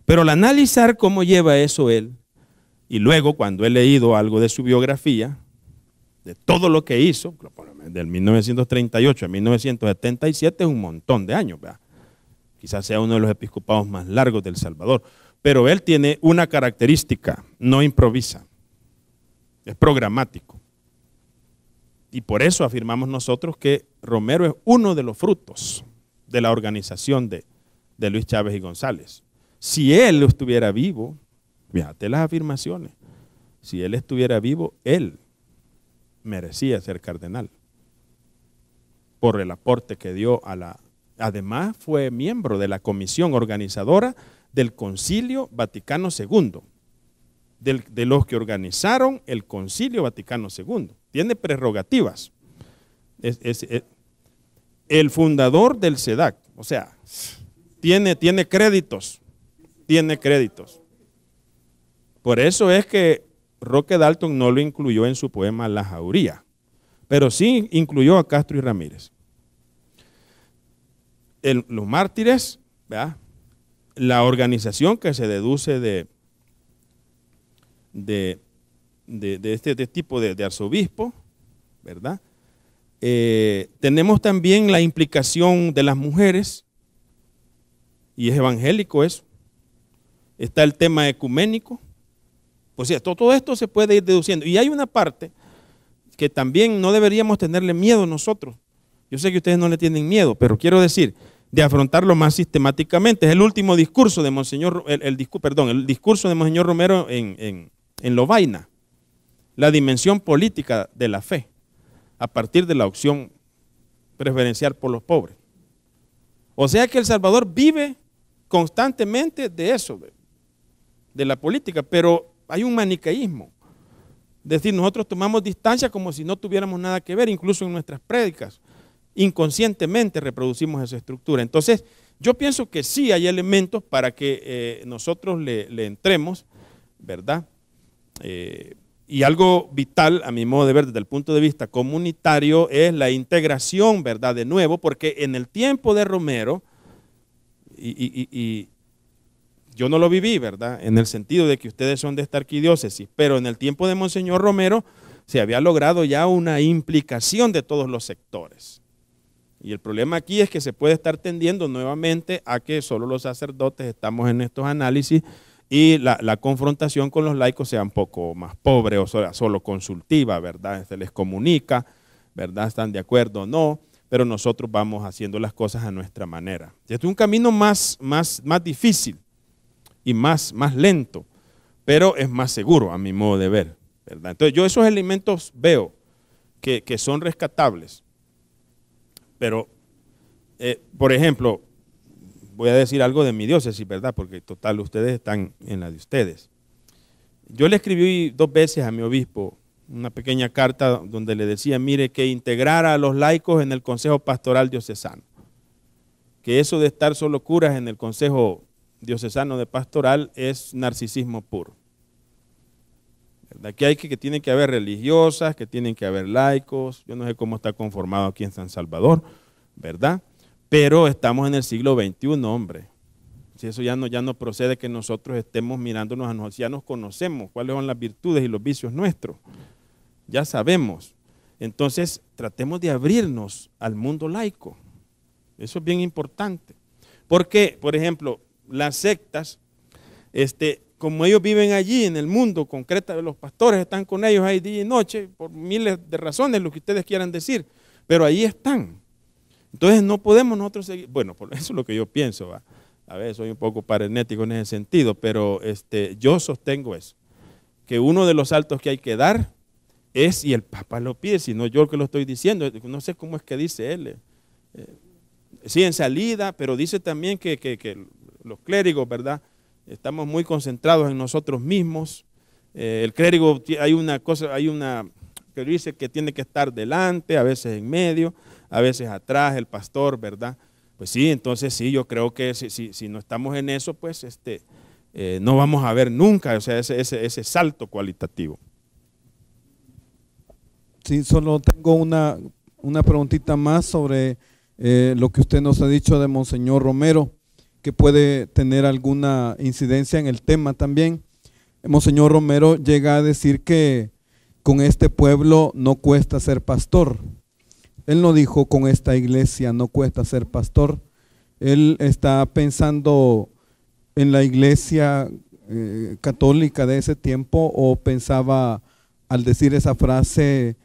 Pero al analizar cómo lleva eso él, y luego cuando he leído algo de su biografía, de todo lo que hizo, del 1938 a 1977 es un montón de años, ¿verdad? Quizás sea uno de los episcopados más largos de El Salvador. Pero él tiene una característica, no improvisa, es programático. Y por eso afirmamos nosotros que Romero es uno de los frutos de la organización de Luis Chávez y González. Si él estuviera vivo, fíjate las afirmaciones, si él estuviera vivo, él merecía ser cardenal por el aporte que dio además fue miembro de la comisión organizadora del Concilio Vaticano II, de los que organizaron el Concilio Vaticano II. Tiene prerrogativas. Es el fundador del CEDAC, o sea, tiene créditos. Tiene créditos. Por eso es que Roque Dalton no lo incluyó en su poema La Jauría, pero sí incluyó a Castro y Ramírez. los mártires, ¿verdad? La organización que se deduce de este tipo de arzobispo, ¿verdad? Tenemos también la implicación de las mujeres, y es evangélico eso. Está el tema ecuménico. Pues sí, todo esto se puede ir deduciendo. Y hay una parte que también no deberíamos tenerle miedo nosotros. Yo sé que ustedes no le tienen miedo, pero quiero decir, de afrontarlo más sistemáticamente. Es el último discurso de Monseñor, el discurso de Monseñor Romero en Lovaina, la dimensión política de la fe, a partir de la opción preferencial por los pobres. O sea que El Salvador vive constantemente de eso, de la política, pero hay un maniqueísmo. Es decir, nosotros tomamos distancia como si no tuviéramos nada que ver, incluso en nuestras prédicas. Inconscientemente reproducimos esa estructura. Entonces, yo pienso que sí hay elementos para que nosotros le entremos, ¿verdad? Y algo vital, a mi modo de ver, desde el punto de vista comunitario, es la integración, ¿verdad? De nuevo, porque en el tiempo de Romero, y yo no lo viví, ¿verdad? En el sentido de que ustedes son de esta arquidiócesis, pero en el tiempo de Monseñor Romero se había logrado ya una implicación de todos los sectores. Y el problema aquí es que se puede estar tendiendo nuevamente a que solo los sacerdotes estamos en estos análisis y la confrontación con los laicos sea un poco más pobre o solo consultiva, ¿verdad? Se les comunica, ¿verdad? ¿Están de acuerdo o no? Pero nosotros vamos haciendo las cosas a nuestra manera. Este es un camino más difícil y más lento, pero es más seguro a mi modo de ver, ¿verdad? Entonces yo esos elementos veo que son rescatables, pero por ejemplo, voy a decir algo de mi diócesis, ¿verdad? Porque total ustedes están en la de ustedes. Yo le escribí 2 veces a mi obispo una pequeña carta donde le decía, mire, que integrara a los laicos en el Consejo Pastoral Diocesano, que eso de estar solo curas en el Consejo Diocesano de Pastoral es narcisismo puro. ¿Verdad? Que tiene que haber religiosas, que tienen que haber laicos, yo no sé cómo está conformado aquí en San Salvador, ¿verdad? Pero estamos en el siglo XXI, hombre. Si eso ya no procede que nosotros estemos mirándonos a nosotros, ya nos conocemos cuáles son las virtudes y los vicios nuestros. Ya sabemos. Entonces, tratemos de abrirnos al mundo laico. Eso es bien importante. Porque, por ejemplo, las sectas, como ellos viven allí en el mundo concreto, los pastores están con ellos ahí día y noche, por miles de razones, lo que ustedes quieran decir, pero ahí están. Entonces no podemos nosotros seguir, bueno, por eso es lo que yo pienso, ¿va? A ver, soy un poco paranético en ese sentido, pero yo sostengo eso, que uno de los saltos que hay que dar es, y el Papa lo pide, si no yo que lo estoy diciendo, no sé cómo es que dice él, sí en salida, pero dice también que los clérigos, ¿verdad? Estamos muy concentrados en nosotros mismos, el clérigo hay una que dice que tiene que estar delante, a veces en medio, a veces atrás, el pastor, ¿verdad? Pues sí, entonces sí, yo creo que si no estamos en eso, pues no vamos a ver nunca, o sea, ese salto cualitativo. Sí, solo tengo una preguntita más sobre lo que usted nos ha dicho de Monseñor Romero, que puede tener alguna incidencia en el tema también. Monseñor Romero llega a decir que con este pueblo no cuesta ser pastor. Él no dijo con esta iglesia no cuesta ser pastor. Él está pensando en la iglesia católica de ese tiempo, o pensaba al decir esa frase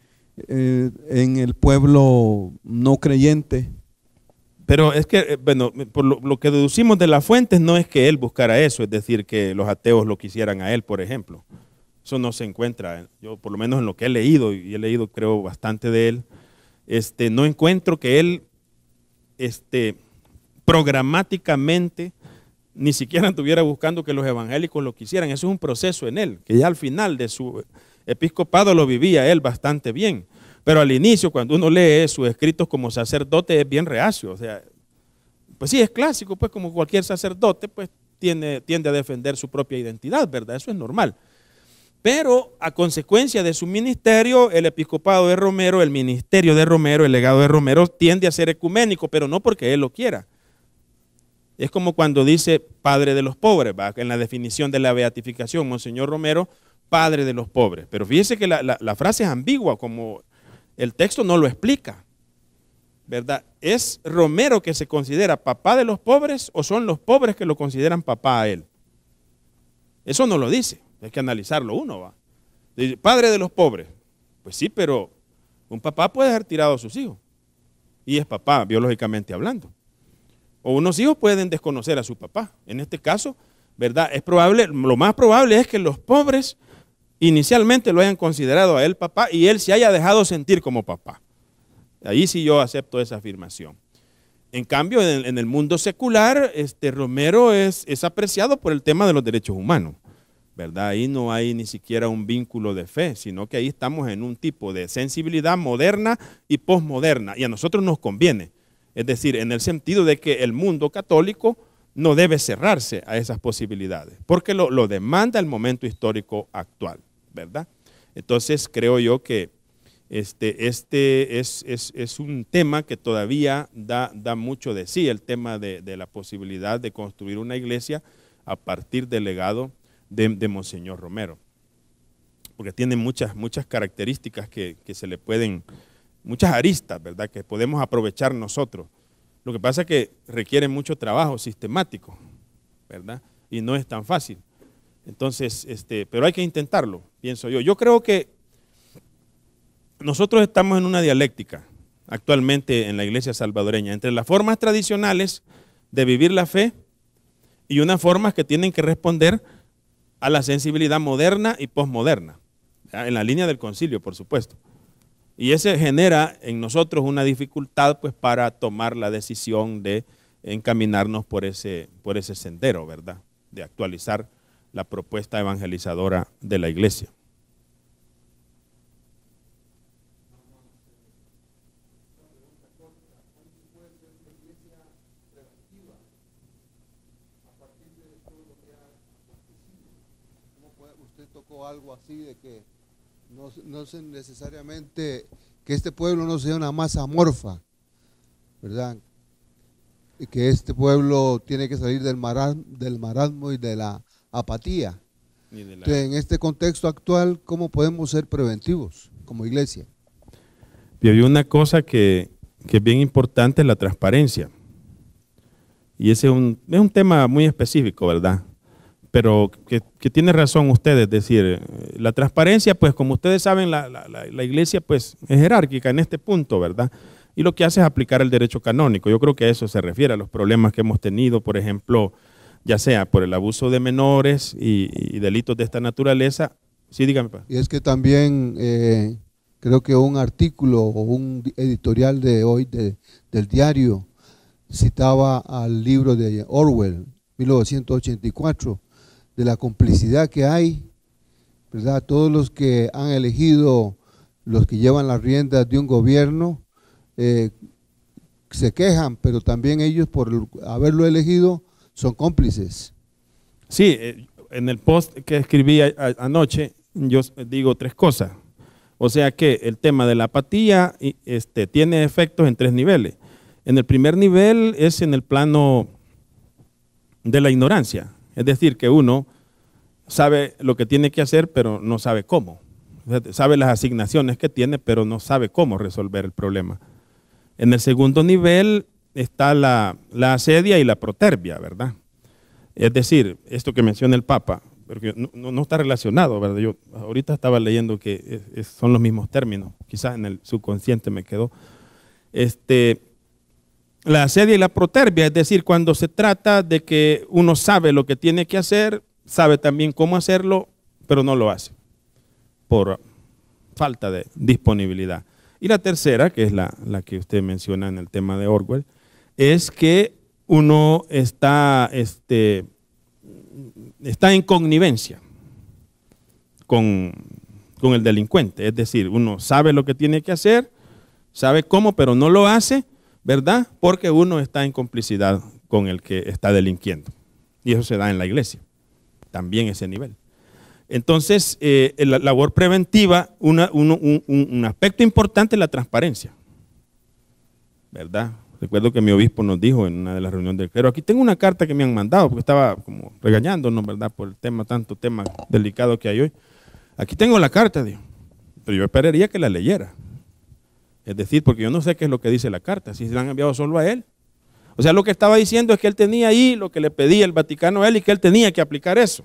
en el pueblo no creyente. Pero es que, bueno, por lo que deducimos de las fuentes no es que él buscara eso, es decir, que los ateos lo quisieran a él, por ejemplo. Eso no se encuentra, yo por lo menos en lo que he leído, y he leído creo bastante de él, no encuentro que él programáticamente ni siquiera estuviera buscando que los evangélicos lo quisieran. Eso es un proceso en él, que ya al final de su episcopado lo vivía él bastante bien. Pero al inicio, cuando uno lee sus escritos como sacerdote, es bien reacio. O sea, pues sí, es clásico, pues como cualquier sacerdote, pues tiende a defender su propia identidad, ¿verdad? Eso es normal. Pero a consecuencia de su ministerio, el episcopado de Romero, el ministerio de Romero, el legado de Romero tiende a ser ecuménico, pero no porque él lo quiera, Es como cuando dice padre de los pobres, ¿va? En la definición de la beatificación, Monseñor Romero, padre de los pobres. Pero fíjese que la frase es ambigua, como el texto no lo explica, ¿verdad? ¿Es Romero que se considera papá de los pobres o son los pobres que lo consideran papá a él? Eso no lo dice, hay que analizarlo uno, ¿va? Dice, padre de los pobres. Pues sí, pero un papá puede haber tirado a sus hijos y es papá, biológicamente hablando. O unos hijos pueden desconocer a su papá. En este caso, ¿verdad? Es probable, lo más probable es que los pobres inicialmente lo hayan considerado a él papá y él se haya dejado sentir como papá. Ahí sí yo acepto esa afirmación. En cambio, en el mundo secular, Romero es apreciado por el tema de los derechos humanos, ¿verdad? Ahí no hay ni siquiera un vínculo de fe, sino que ahí estamos en un tipo de sensibilidad moderna y posmoderna, y a nosotros nos conviene. Es decir, en el sentido de que el mundo católico no debe cerrarse a esas posibilidades, porque lo demanda el momento histórico actual, ¿verdad? Entonces creo yo que este es un tema que todavía da mucho de sí, el tema de la posibilidad de construir una iglesia a partir del legado de Monseñor Romero, porque tiene muchas características que se le pueden, muchas aristas, ¿verdad?, que podemos aprovechar nosotros. Lo que pasa es que requiere mucho trabajo sistemático, ¿verdad? Y no es tan fácil. Entonces, pero hay que intentarlo, pienso yo. Yo creo que nosotros estamos en una dialéctica actualmente en la iglesia salvadoreña, entre las formas tradicionales de vivir la fe y unas formas que tienen que responder a la sensibilidad moderna y posmoderna, en la línea del concilio, por supuesto. Y ese genera en nosotros una dificultad pues para tomar la decisión de encaminarnos por ese sendero, ¿verdad? De actualizar la propuesta evangelizadora de la iglesia. Usted tocó algo así de que no es necesariamente que este pueblo no sea una masa amorfa, ¿verdad? Y que este pueblo tiene que salir del marasmo y de la apatía. Entonces, en este contexto actual, ¿cómo podemos ser preventivos como iglesia? Y hay una cosa que es bien importante, la transparencia. Y ese es un tema muy específico, ¿verdad? Pero que tiene razón usted, es decir, la transparencia, pues como ustedes saben, la iglesia pues es jerárquica en este punto, ¿verdad? Y lo que hace es aplicar el derecho canónico. Yo creo que a eso se refiere, a los problemas que hemos tenido, por ejemplo, ya sea por el abuso de menores y delitos de esta naturaleza. Sí, dígame. Y es que también creo que un artículo o un editorial de hoy del diario citaba al libro de Orwell, 1984, de la complicidad que hay, ¿verdad? Todos los que han elegido, los que llevan las riendas de un gobierno, se quejan, pero también ellos por haberlo elegido son cómplices. Sí, en el post que escribí anoche yo digo tres cosas. O sea que el tema de la apatía tiene efectos en tres niveles. En el primer nivel es en el plano de la ignorancia. Es decir, que uno sabe lo que tiene que hacer, pero no sabe cómo. Sabe las asignaciones que tiene, pero no sabe cómo resolver el problema. En el segundo nivel está la asedia y la protervia, ¿verdad? Es decir, esto que menciona el Papa, porque no está relacionado, ¿verdad? Yo ahorita estaba leyendo que son los mismos términos, quizás en el subconsciente me quedó. La asedia y la protervia, es decir, cuando se trata de que uno sabe lo que tiene que hacer, sabe también cómo hacerlo, pero no lo hace, por falta de disponibilidad. Y la tercera, que es la que usted menciona en el tema de Orwell, es que uno está en connivencia con el delincuente, es decir, uno sabe lo que tiene que hacer, sabe cómo, pero no lo hace, ¿verdad? Porque uno está en complicidad con el que está delinquiendo. Y eso se da en la iglesia, también ese nivel. Entonces, la labor preventiva, un aspecto importante es la transparencia, ¿verdad? Recuerdo que mi obispo nos dijo en una de las reuniones del clero, aquí tengo una carta que me han mandado, porque estaba como regañándonos, ¿verdad? Por el tema, tanto tema delicado que hay hoy. Aquí tengo la carta, dijo, pero yo esperaría que la leyera. Es decir, porque yo no sé qué es lo que dice la carta, si se la han enviado solo a él. O sea, lo que estaba diciendo es que él tenía ahí lo que le pedía el Vaticano a él y que él tenía que aplicar eso.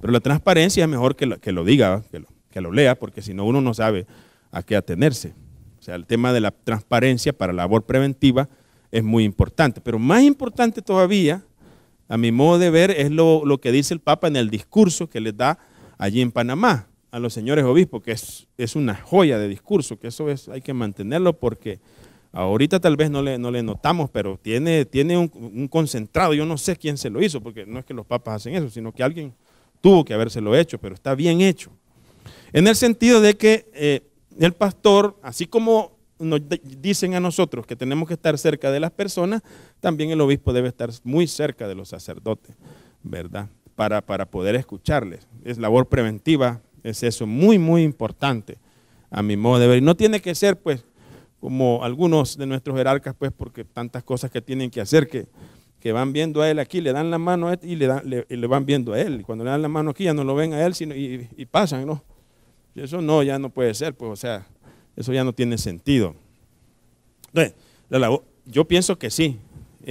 Pero la transparencia es mejor que lo diga, que lo lea, porque si no uno no sabe a qué atenerse. O sea, el tema de la transparencia para la labor preventiva es muy importante. Pero más importante todavía, a mi modo de ver, es lo que dice el Papa en el discurso que les da allí en Panamá a los señores obispos, que es una joya de discurso, que eso hay que mantenerlo porque ahorita tal vez no le notamos, pero tiene un concentrado. Yo no sé quién se lo hizo, porque no es que los papas hacen eso, sino que alguien tuvo que habérselo hecho, pero está bien hecho. En el sentido de que el pastor, así como nos dicen a nosotros que tenemos que estar cerca de las personas, también el obispo debe estar muy cerca de los sacerdotes, ¿verdad? Para poder escucharles. Es labor preventiva, es eso, muy, muy importante a mi modo de ver. Y no tiene que ser, pues, como algunos de nuestros jerarcas, pues, porque tantas cosas que tienen que hacer que van viendo a él aquí, le dan la mano a él y le van viendo a él. Y cuando le dan la mano aquí ya no lo ven a él sino, y pasan, ¿no? Y eso no, ya no puede ser, pues, o sea, eso ya no tiene sentido. Entonces, yo pienso que sí.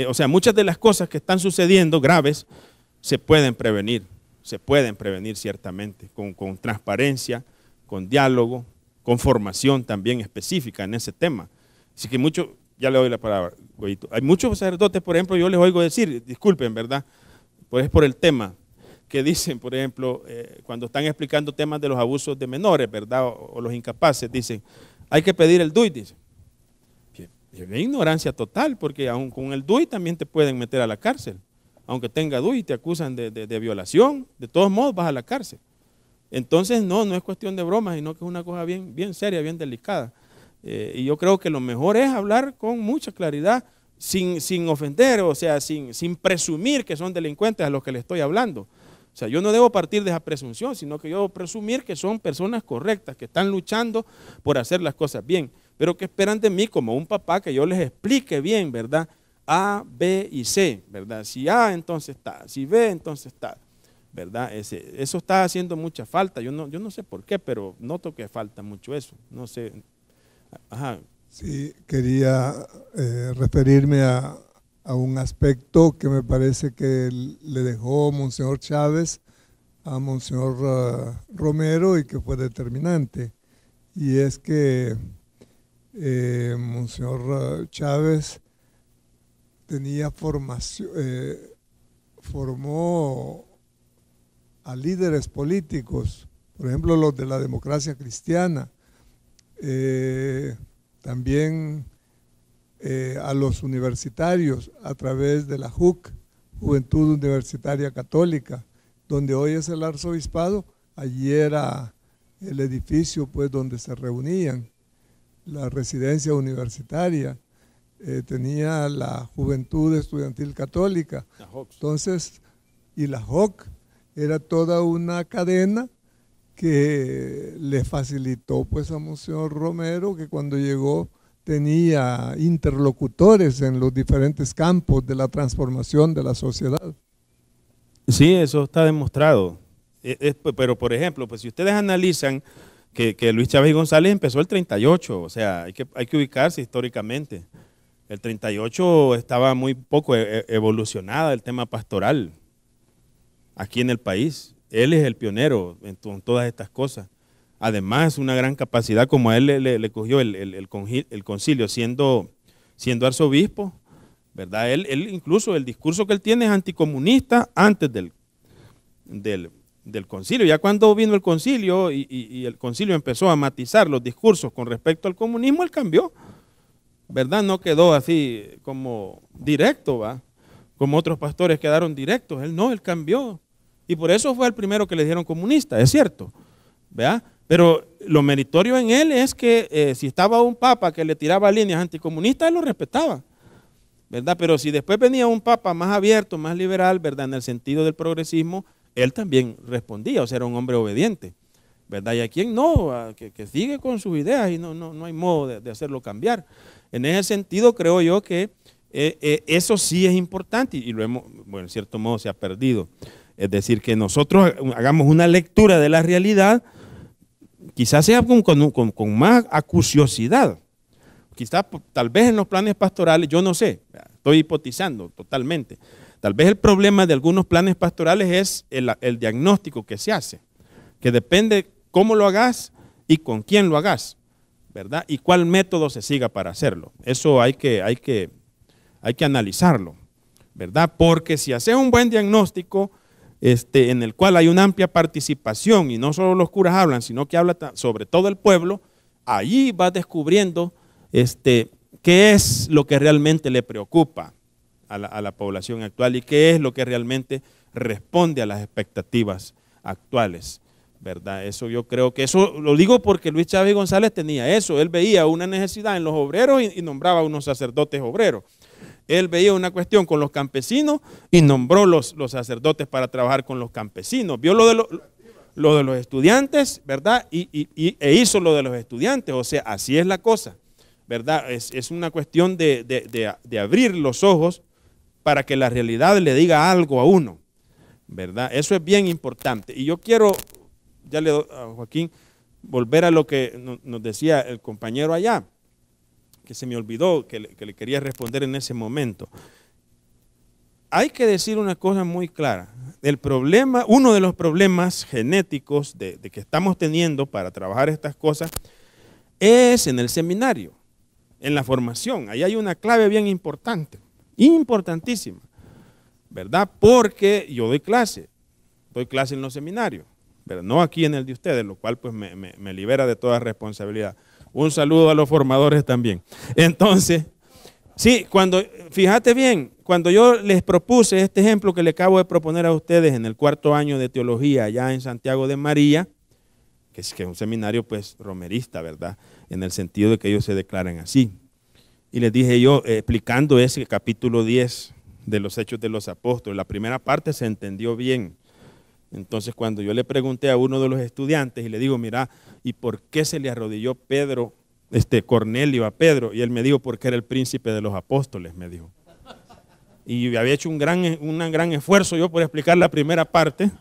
O sea, muchas de las cosas que están sucediendo graves se pueden prevenir ciertamente, con transparencia, con diálogo, con formación también específica en ese tema. Así que ya le doy la palabra, Goyito. Hay muchos sacerdotes, por ejemplo, yo les oigo decir, disculpen, ¿verdad? Pues es por el tema, que dicen, por ejemplo, cuando están explicando temas de los abusos de menores, ¿verdad? O los incapaces, dicen, hay que pedir el DUI, dicen. Es ignorancia total, porque aun con el DUI también te pueden meter a la cárcel. Aunque tenga DUI y te acusan de violación, de todos modos vas a la cárcel. Entonces no es cuestión de bromas, sino que es una cosa bien, bien seria, bien delicada. Y yo creo que lo mejor es hablar con mucha claridad, sin ofender, o sea, sin presumir que son delincuentes a los que les estoy hablando. O sea, yo no debo partir de esa presunción, sino que yo debo presumir que son personas correctas, que están luchando por hacer las cosas bien, pero que esperan de mí como un papá que yo les explique bien, ¿verdad? A, B y C, ¿verdad? Si A, entonces está, si B, entonces está, ¿verdad? Eso está haciendo mucha falta. Yo no sé por qué, pero noto que falta mucho eso. No sé. Ajá. Sí, quería referirme a un aspecto que me parece que le dejó Monseñor Chávez a Monseñor Romero y que fue determinante. Y es que Monseñor Chávez tenía formación, formó a líderes políticos, por ejemplo los de la democracia cristiana, también a los universitarios a través de la JUC, Juventud Universitaria Católica, donde hoy es el arzobispado. Allí era el edificio pues donde se reunían, la residencia universitaria, tenía la Juventud Estudiantil Católica, entonces, y la JOC era toda una cadena que le facilitó pues a Monseñor Romero, que cuando llegó tenía interlocutores en los diferentes campos de la transformación de la sociedad. Sí, eso está demostrado. Pero, por ejemplo, pues si ustedes analizan que Luis Chávez y González empezó el 38, o sea, hay que ubicarse históricamente. El 38 estaba muy poco evolucionada el tema pastoral aquí en el país. Él es el pionero en todas estas cosas. Además, una gran capacidad, como a él le cogió el concilio siendo arzobispo, ¿verdad? Él incluso el discurso que él tiene es anticomunista antes del concilio. Ya cuando vino el concilio y el concilio empezó a matizar los discursos con respecto al comunismo, él cambió, ¿verdad? No quedó así como directo, ¿va? Como otros pastores quedaron directos. Él cambió. Y por eso fue el primero que le dijeron comunista, es cierto, ¿verdad? Pero lo meritorio en él es que si estaba un papa que le tiraba líneas anticomunistas, él lo respetaba, ¿verdad? Pero si después venía un papa más abierto, más liberal, ¿verdad? En el sentido del progresismo, él también respondía, o sea, era un hombre obediente, ¿verdad? Y a quien no, que sigue con sus ideas y no hay modo de hacerlo cambiar. En ese sentido creo yo que eso sí es importante y lo hemos, bueno, en cierto modo se ha perdido. Es decir, que nosotros hagamos una lectura de la realidad, quizás sea con más acuciosidad. Quizás, tal vez en los planes pastorales, yo no sé, estoy hipotizando totalmente. Tal vez el problema de algunos planes pastorales es el diagnóstico que se hace, que depende cómo lo hagas y con quién lo hagas, ¿verdad? Y cuál método se siga para hacerlo. Eso hay que analizarlo, ¿verdad? Porque si haces un buen diagnóstico en el cual hay una amplia participación y no solo los curas hablan, sino que habla sobre todo el pueblo, allí vas descubriendo qué es lo que realmente le preocupa a la población actual y qué es lo que realmente responde a las expectativas actuales, ¿verdad? Eso yo creo que eso lo digo porque Luis Chávez González tenía eso. Él veía una necesidad en los obreros y nombraba a unos sacerdotes obreros. Él veía una cuestión con los campesinos y nombró los sacerdotes para trabajar con los campesinos. Vio lo de los estudiantes, ¿verdad? E hizo lo de los estudiantes. O sea, así es la cosa, ¿verdad? Es una cuestión de abrir los ojos para que la realidad le diga algo a uno, ¿verdad? Eso es bien importante. Y yo quiero, ya le doy a Joaquín, volver a lo que nos decía el compañero allá, que se me olvidó, que le quería responder en ese momento. Hay que decir una cosa muy clara. El problema, uno de los problemas genéticos de que estamos teniendo para trabajar estas cosas es en el seminario, en la formación. Ahí hay una clave bien importante, importantísima, ¿verdad? Porque yo doy clase en los seminarios, pero no aquí en el de ustedes, lo cual pues me libera de toda responsabilidad. Un saludo a los formadores también. Entonces, sí, fíjate bien, cuando yo les propuse este ejemplo que le acabo de proponer a ustedes en el 4º año de teología allá en Santiago de María, que es un seminario pues romerista, ¿verdad? En el sentido de que ellos se declaran así. Y les dije yo, explicando ese capítulo 10 de los Hechos de los Apóstoles, la primera parte se entendió bien. Entonces cuando yo le pregunté a uno de los estudiantes y le digo, mira, ¿y por qué se le arrodilló Cornelio a Pedro? Y él me dijo, porque era el príncipe de los apóstoles, me dijo. Y había hecho un gran esfuerzo yo por explicar la primera parte,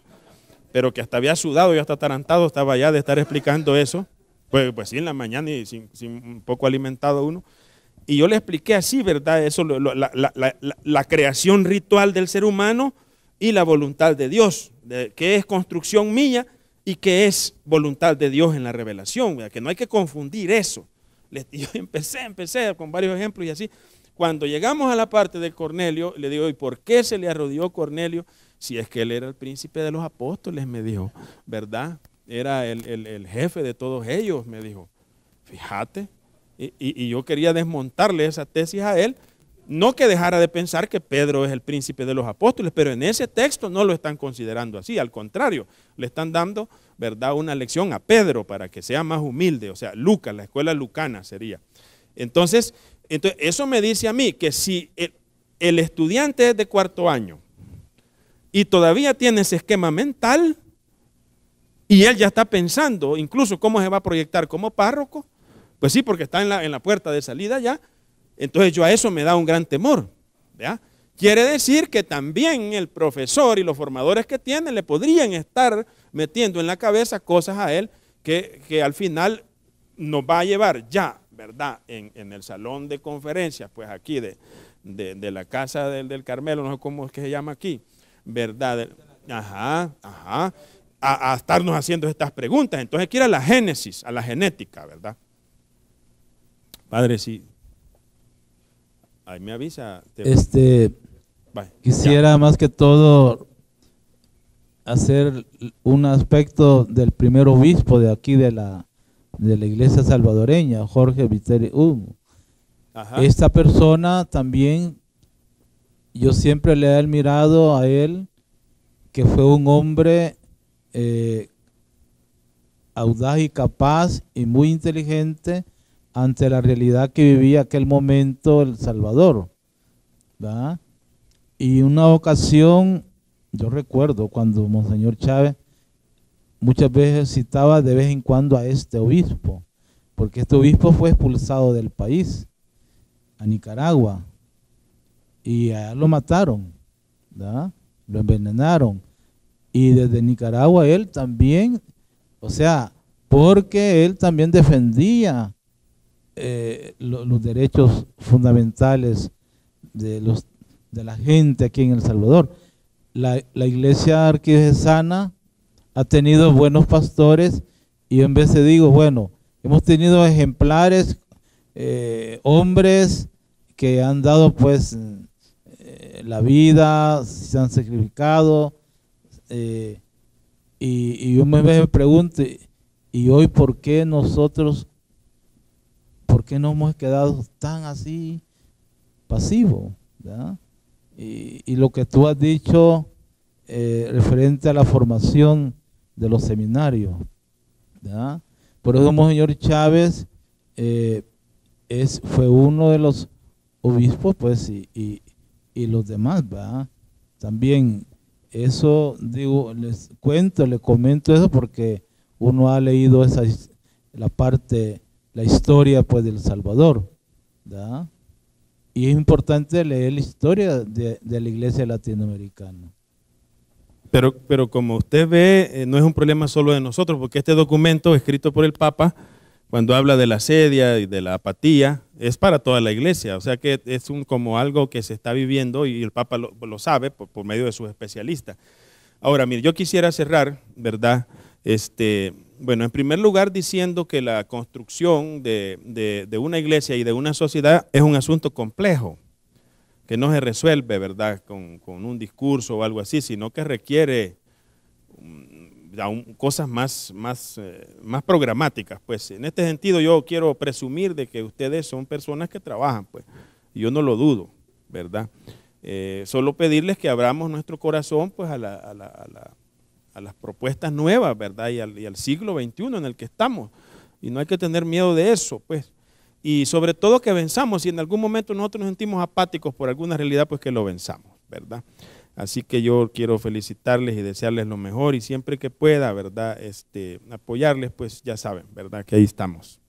pero que hasta había sudado, yo hasta atarantado estaba ya de estar explicando eso. Pues sí, en la mañana y sin un poco alimentado uno. Y yo le expliqué así, ¿verdad? Eso, la creación ritual del ser humano y la voluntad de Dios, que es construcción mía y que es voluntad de Dios en la revelación, ¿verdad? Que no hay que confundir eso. Yo empecé con varios ejemplos y así. Cuando llegamos a la parte de Cornelio, le digo, ¿y por qué se le arrodilló Cornelio? Si es que él era el príncipe de los apóstoles, me dijo, ¿verdad? Era el jefe de todos ellos, me dijo. Fíjate. Y yo quería desmontarle esa tesis a él. No que dejara de pensar que Pedro es el príncipe de los apóstoles, pero en ese texto no lo están considerando así, al contrario, le están dando, ¿verdad?, una lección a Pedro para que sea más humilde, o sea, Lucas, la escuela lucana sería. Entonces eso me dice a mí que si el estudiante es de 4º año y todavía tiene ese esquema mental y él ya está pensando incluso cómo se va a proyectar como párroco, pues sí, porque está en la puerta de salida ya. Entonces yo a eso me da un gran temor, ¿verdad? Quiere decir que también el profesor y los formadores que tienen le podrían estar metiendo en la cabeza cosas a él que al final nos va a llevar ya, ¿verdad? En el salón de conferencias, pues aquí de la casa del Carmelo, no sé cómo es que se llama aquí, ¿verdad? A estarnos haciendo estas preguntas. Entonces hay que ir a la génesis, a la genética, ¿verdad? Padre, sí. Ahí me avisa. Quisiera más que todo hacer un aspecto del primer obispo de aquí de la iglesia salvadoreña, Jorge Viteri Humo. Esta persona también, yo siempre le he admirado a él, que fue un hombre audaz y capaz y muy inteligente ante la realidad que vivía aquel momento El Salvador, ¿verdad? Y una ocasión, yo recuerdo cuando Monseñor Chávez muchas veces citaba de vez en cuando a este obispo, porque este obispo fue expulsado del país, a Nicaragua, y allá lo mataron, ¿verdad? Lo envenenaron. Y desde Nicaragua él también, o sea, porque él también defendía los derechos fundamentales de la gente aquí en El Salvador. La iglesia arquidiocesana ha tenido buenos pastores y en vez de digo, bueno, hemos tenido ejemplares, hombres que han dado pues la vida, se han sacrificado, y yo me pregunto, ¿y hoy por qué nosotros, por qué nos hemos quedado tan así pasivos? ¿Verdad? Y lo que tú has dicho referente a la formación de los seminarios, ¿verdad? Por eso Monseñor Chávez fue uno de los obispos, pues, y los demás, ¿verdad? También eso, digo, les comento eso porque uno ha leído la historia pues del Salvador, ¿verdad? Y es importante leer la historia de la iglesia latinoamericana. Pero como usted ve, no es un problema solo de nosotros, porque este documento escrito por el Papa, cuando habla de la asedia y de la apatía, es para toda la iglesia. O sea que es como algo que se está viviendo y el Papa lo sabe por medio de sus especialistas. Ahora, mire, yo quisiera cerrar, ¿verdad? Bueno, en primer lugar diciendo que la construcción de una iglesia y de una sociedad es un asunto complejo, que no se resuelve, ¿verdad?, con un discurso o algo así, sino que requiere cosas más programáticas. Pues en este sentido yo quiero presumir de que ustedes son personas que trabajan, pues, y yo no lo dudo, ¿verdad? Solo pedirles que abramos nuestro corazón pues a las propuestas nuevas, ¿verdad? Y al siglo XXI en el que estamos, y no hay que tener miedo de eso, pues. Y sobre todo que venzamos, si en algún momento nosotros nos sentimos apáticos por alguna realidad, pues que lo venzamos, ¿verdad? Así que yo quiero felicitarles y desearles lo mejor y siempre que pueda, ¿verdad? Apoyarles, pues ya saben, ¿verdad? Que ahí estamos.